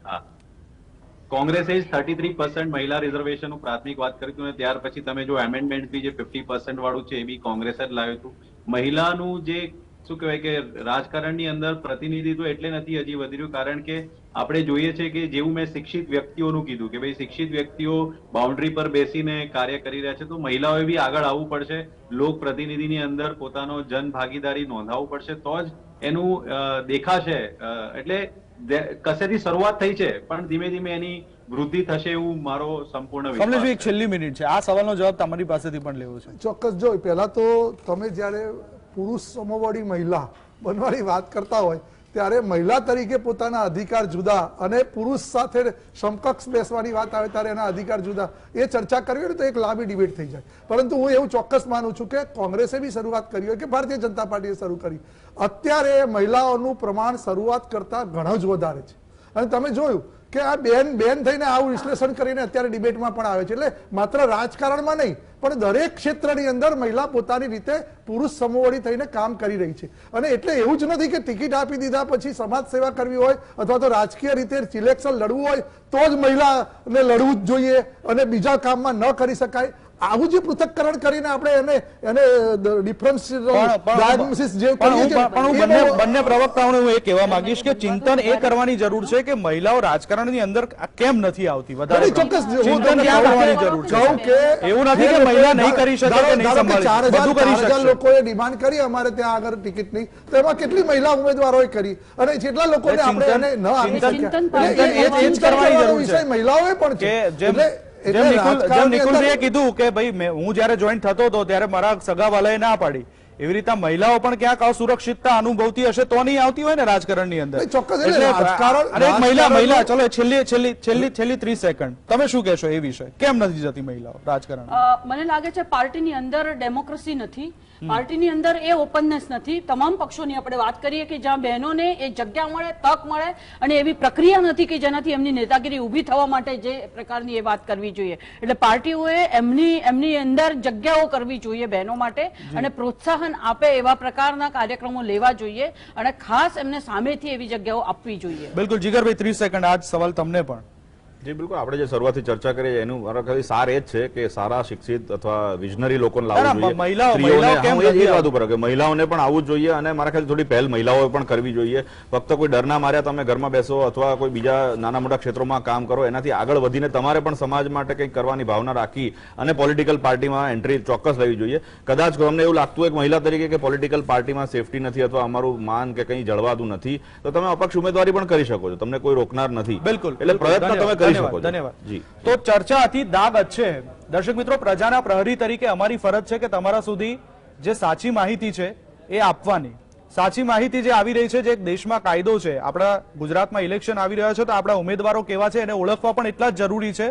[SPEAKER 4] હા, કોંગ્રેસે 33% મહિલા રિઝર્વેશનનું પ્રાથમિક વાત કરી હતું, અને ત્યાર પછી તમે જો એમેન્ડમેન્ટ બી જે 50% વાળું છે એ બી કોંગ્રેસ જ લાવ્યું હતું. મહિલાનું જે શું કહેવાય કે રાજકારણની અંદર પ્રતિનિધિત્વ એટલે નથી હજી વધી રહ્યું, કારણ કે આપણે જોઈએ છે કે જેવું મેં શિક્ષિત વ્યક્તિઓનું કીધું કે ભાઈ શિક્ષિત વ્યક્તિઓ બાઉન્ડ્રી પર બેસીને કાર્ય કરી રહ્યા છે, તો મહિલાઓએ બી આગળ આવવું પડશે. લોક પ્રતિનિધિની અંદર પોતાનો જન ભાગીદારી નોંધાવવું પડશે, તો જ એનું દેખાશે. એટલે કસેથી શરૂઆત થઈ છે, પણ ધીમે ધીમે એની વૃદ્ધિ થશે એવું મારો સંપૂર્ણ વિશ્વાસ છે.
[SPEAKER 1] કમલેશભાઈ, એક છેલ્લી મિનિટ છે, આ સવાલનો જવાબ તમારી પાસેથી પણ લેવો છે.
[SPEAKER 3] ચોક્કસ. જો પહેલા તો તમે જ્યારે પુરુષ સમોવડી મહિલા બનવાની વાત કરતા હોય ત્યારે મહિલા તરીકે પોતાના અધિકાર જુદા અને પુરુષ સાથે સમકક્ષ બેસવાની વાત આવે ત્યારે એના અધિકાર જુદા, એ ચર્ચા કરવી હોય તો એક લાંબી ડિબેટ થઈ જાય. પરંતુ હું એવું ચોક્કસ માનું છું કે કોંગ્રેસે બી શરૂઆત કરી હોય કે ભારતીય જનતા પાર્ટીએ શરૂ કરી, અત્યારે મહિલાઓનું પ્રમાણ શરૂઆત કરતા ઘણું જ વધારે છે. અને તમે જોયું કે આ બેન થઈને આવું વિશ્લેષણ કરીને અત્યારે ડિબેટમાં પણ આવે છે. એટલે માત્ર રાજકારણમાં નહીં પણ દરેક ક્ષેત્રની અંદર મહિલા પોતાની રીતે પુરુષ સમોવડી થઈને કામ કરી રહી છે. અને એટલે એવું જ નથી કે ટિકિટ આપી દીધા પછી સમાજ સેવા કરવી હોય અથવા તો રાજકીય રીતે સિલેક્શન લડવું હોય તો જ મહિલાને લડવું જ જોઈએ અને બીજા કામમાં ન કરી શકાય. આવું જે પૃથક્કરણ કરીને આપણે એને ડિફરન્સ ડાયગ્નોસિસ જે કરીએ છીએ
[SPEAKER 1] પણ હું બંને પ્રવક્તાઓને હું એ કહેવા માંગીશ કે ચિંતન એ કરવાની જરૂર છે કે મહિલાઓ રાજકારણની અંદર કેમ નથી આવતી વધારે
[SPEAKER 3] ચોક્કસ
[SPEAKER 1] ચિંતન ક્યાં કરવાની જરૂર છે. એવું નથી કે મહિલા નહીં કરી શકે કે નહીં સંભાળી બધું કરી શકશે.
[SPEAKER 3] લોકોએ ડિમાન્ડ કરી અમારે ત્યાં આગળ ટિકિટની તો એમાં કેટલી મહિલા ઉમેદવારોએ કરી અને જેટલા લોકોને આપણે એને ન આપી
[SPEAKER 1] એ જ કરવાની જરૂર છે.
[SPEAKER 3] મહિલાઓએ પણ છે.
[SPEAKER 1] જેમ નિકુલભાઈએ કીધું કે ભાઈ હું જયારે જોઈન થતો હતો ત્યારે મારા સગાવાલાએ ના પાડી, એવી રીતે મહિલાઓ પણ ક્યાંક અસુરક્ષિતતા અનુભવતી હશે તો નહીં આવતી હોય ને રાજકારણની અંદર.
[SPEAKER 3] ચોક્કસ
[SPEAKER 1] મહિલા ચલો છેલ્લી 30 સેકન્ડ તમે શું કહેશો એ વિષય કેમ નથી જતી મહિલાઓ રાજકારણ?
[SPEAKER 2] મને લાગે છે પાર્ટીની અંદર ડેમોક્રેસી નથી, પાર્ટીની અંદર એ ઓપનનેસ નથી. તમામ પક્ષોની આપણે વાત કરીએ કે જ્યાં બહેનોને એ જગ્યા મળે, તક મળે અને એવી પ્રક્રિયા નથી કે જેનાથી એમની નેતાગીરી ઊભી થવા માટે જે પ્રકારની એ વાત કરવી જોઈએ. એટલે પાર્ટીઓએ એમની અંદર જગ્યાઓ કરવી જોઈએ બહેનો માટે અને પ્રોત્સાહન આપે એવા પ્રકારના કાર્યક્રમો લેવા જોઈએ અને ખાસ એમને સામેથી એવી જગ્યાઓ આપવી જોઈએ.
[SPEAKER 1] બિલકુલ જીગરભાઈ 30 સેકન્ડ આ સવાલ તમને પણ.
[SPEAKER 5] જી બિલકુલ, આપણે જે શરૂઆતથી ચર્ચા કરી એનું મારો ખાલી સાર એ જ છે કે સારા શિક્ષિત અથવા વિઝનરી લોકોને લાવવું જોઈએ. મહિલાઓને પણ આવવું જોઈએ અને મારા ખ્યાલથી થોડી પહેલ મહિલાઓએ પણ કરવી જોઈએ. ફક્ત કોઈ ડરના માર્યા તમે ઘરમાં બેસો અથવા કોઈ બીજા નાના મોટા ક્ષેત્રોમાં કામ કરો એનાથી આગળ વધીને તમારે પણ સમાજ માટે કંઈક કરવાની ભાવના રાખી અને પોલિટિકલ પાર્ટીમાં એન્ટ્રી ચોક્કસ લેવી જોઈએ. કદાચ તમને એવું લાગતું હોય મહિલા તરીકે કે પોલિટિકલ પાર્ટીમાં સેફટી નથી અથવા અમારું માન કે કંઈ જળવાતું નથી તો તમે અપક્ષ ઉમેદવારી પણ કરી શકો છો, તમને કોઈ રોકનાર નથી.
[SPEAKER 1] બિલકુલ,
[SPEAKER 5] એટલે પ્રયત્ન તમે કરી.
[SPEAKER 1] ધન્યવાદ. તો ચર્ચા હતી દાગ અચ્છે. દર્શક મિત્રો, પ્રજાના પ્રહરી તરીકે અમારી ફરજ છે કે તમારા સુધી જે સાચી માહિતી છે એ આપવાની. સાચી માહિતી જે આવી રહી છે, જે દેશમાં કાયદો છે, આપણા ગુજરાતમાં ઇલેક્શન આવી રહ્યા છે તો આપણા ઉમેદવારો કેવા છે એને ઓળખવા પણ એટલા જ જરૂરી છે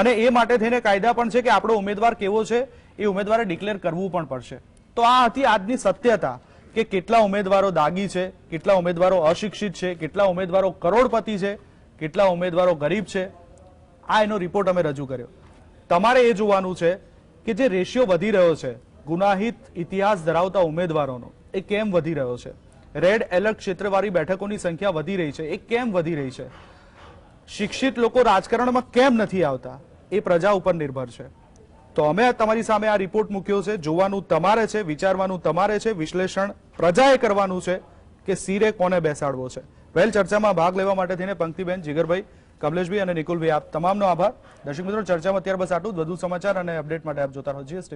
[SPEAKER 1] અને એ માટે થઈને કાયદા પણ છે કે આપણો ઉમેદવાર કેવો છે એ ઉમેદવારે ડિક્લેર કરવું પણ પડશે. તો આ હતી આજની સત્યતા કે કેટલા ઉમેદવારો દાગી છે, કેટલા ઉમેદવારો અશિક્ષિત છે, કેટલા ઉમેદવારો કરોડપતિ છે, કેટલા ઉમેદવારો ગરીબ છે. આ એનો રિપોર્ટ અમે રજૂ કર્યો. તમારે એ જોવાનું છે કે જે રેશિયો વધી રહ્યો છે ગુનાહિત ઇતિહાસ ધરાવતા ઉમેદવારોનો એ કેમ વધી રહ્યો છે. રેડ એલર્ટ ક્ષેત્રવાળી બેઠકોની સંખ્યા વધી રહી છે, એ કેમ વધી રહી છે. શિક્ષિત લોકો રાજકારણમાં કેમ નથી આવતા એ પ્રજા ઉપર નિર્ભર છે. તો અમે તમારી સામે આ રિપોર્ટ મૂક્યો છે. જોવાનું તમારે છે, વિચારવાનું તમારે છે, વિશ્લેષણ પ્રજાએ કરવાનું છે કે સિરે કોને બેસાડવો છે. વહેલ ચર્ચામાં ભાગ લેવા માટે થઈને પંક્તિબેન, જીગરભાઈ, કમલેશભાઈ અને નિકુલભાઈ આપ તમામનો આભાર. દર્શક મિત્રો, ચર્ચામાં અત્યારે બસ આટલું જ. વધુ સમાચાર અને અપડેટ માટે આપ જોતા રહો GSTV.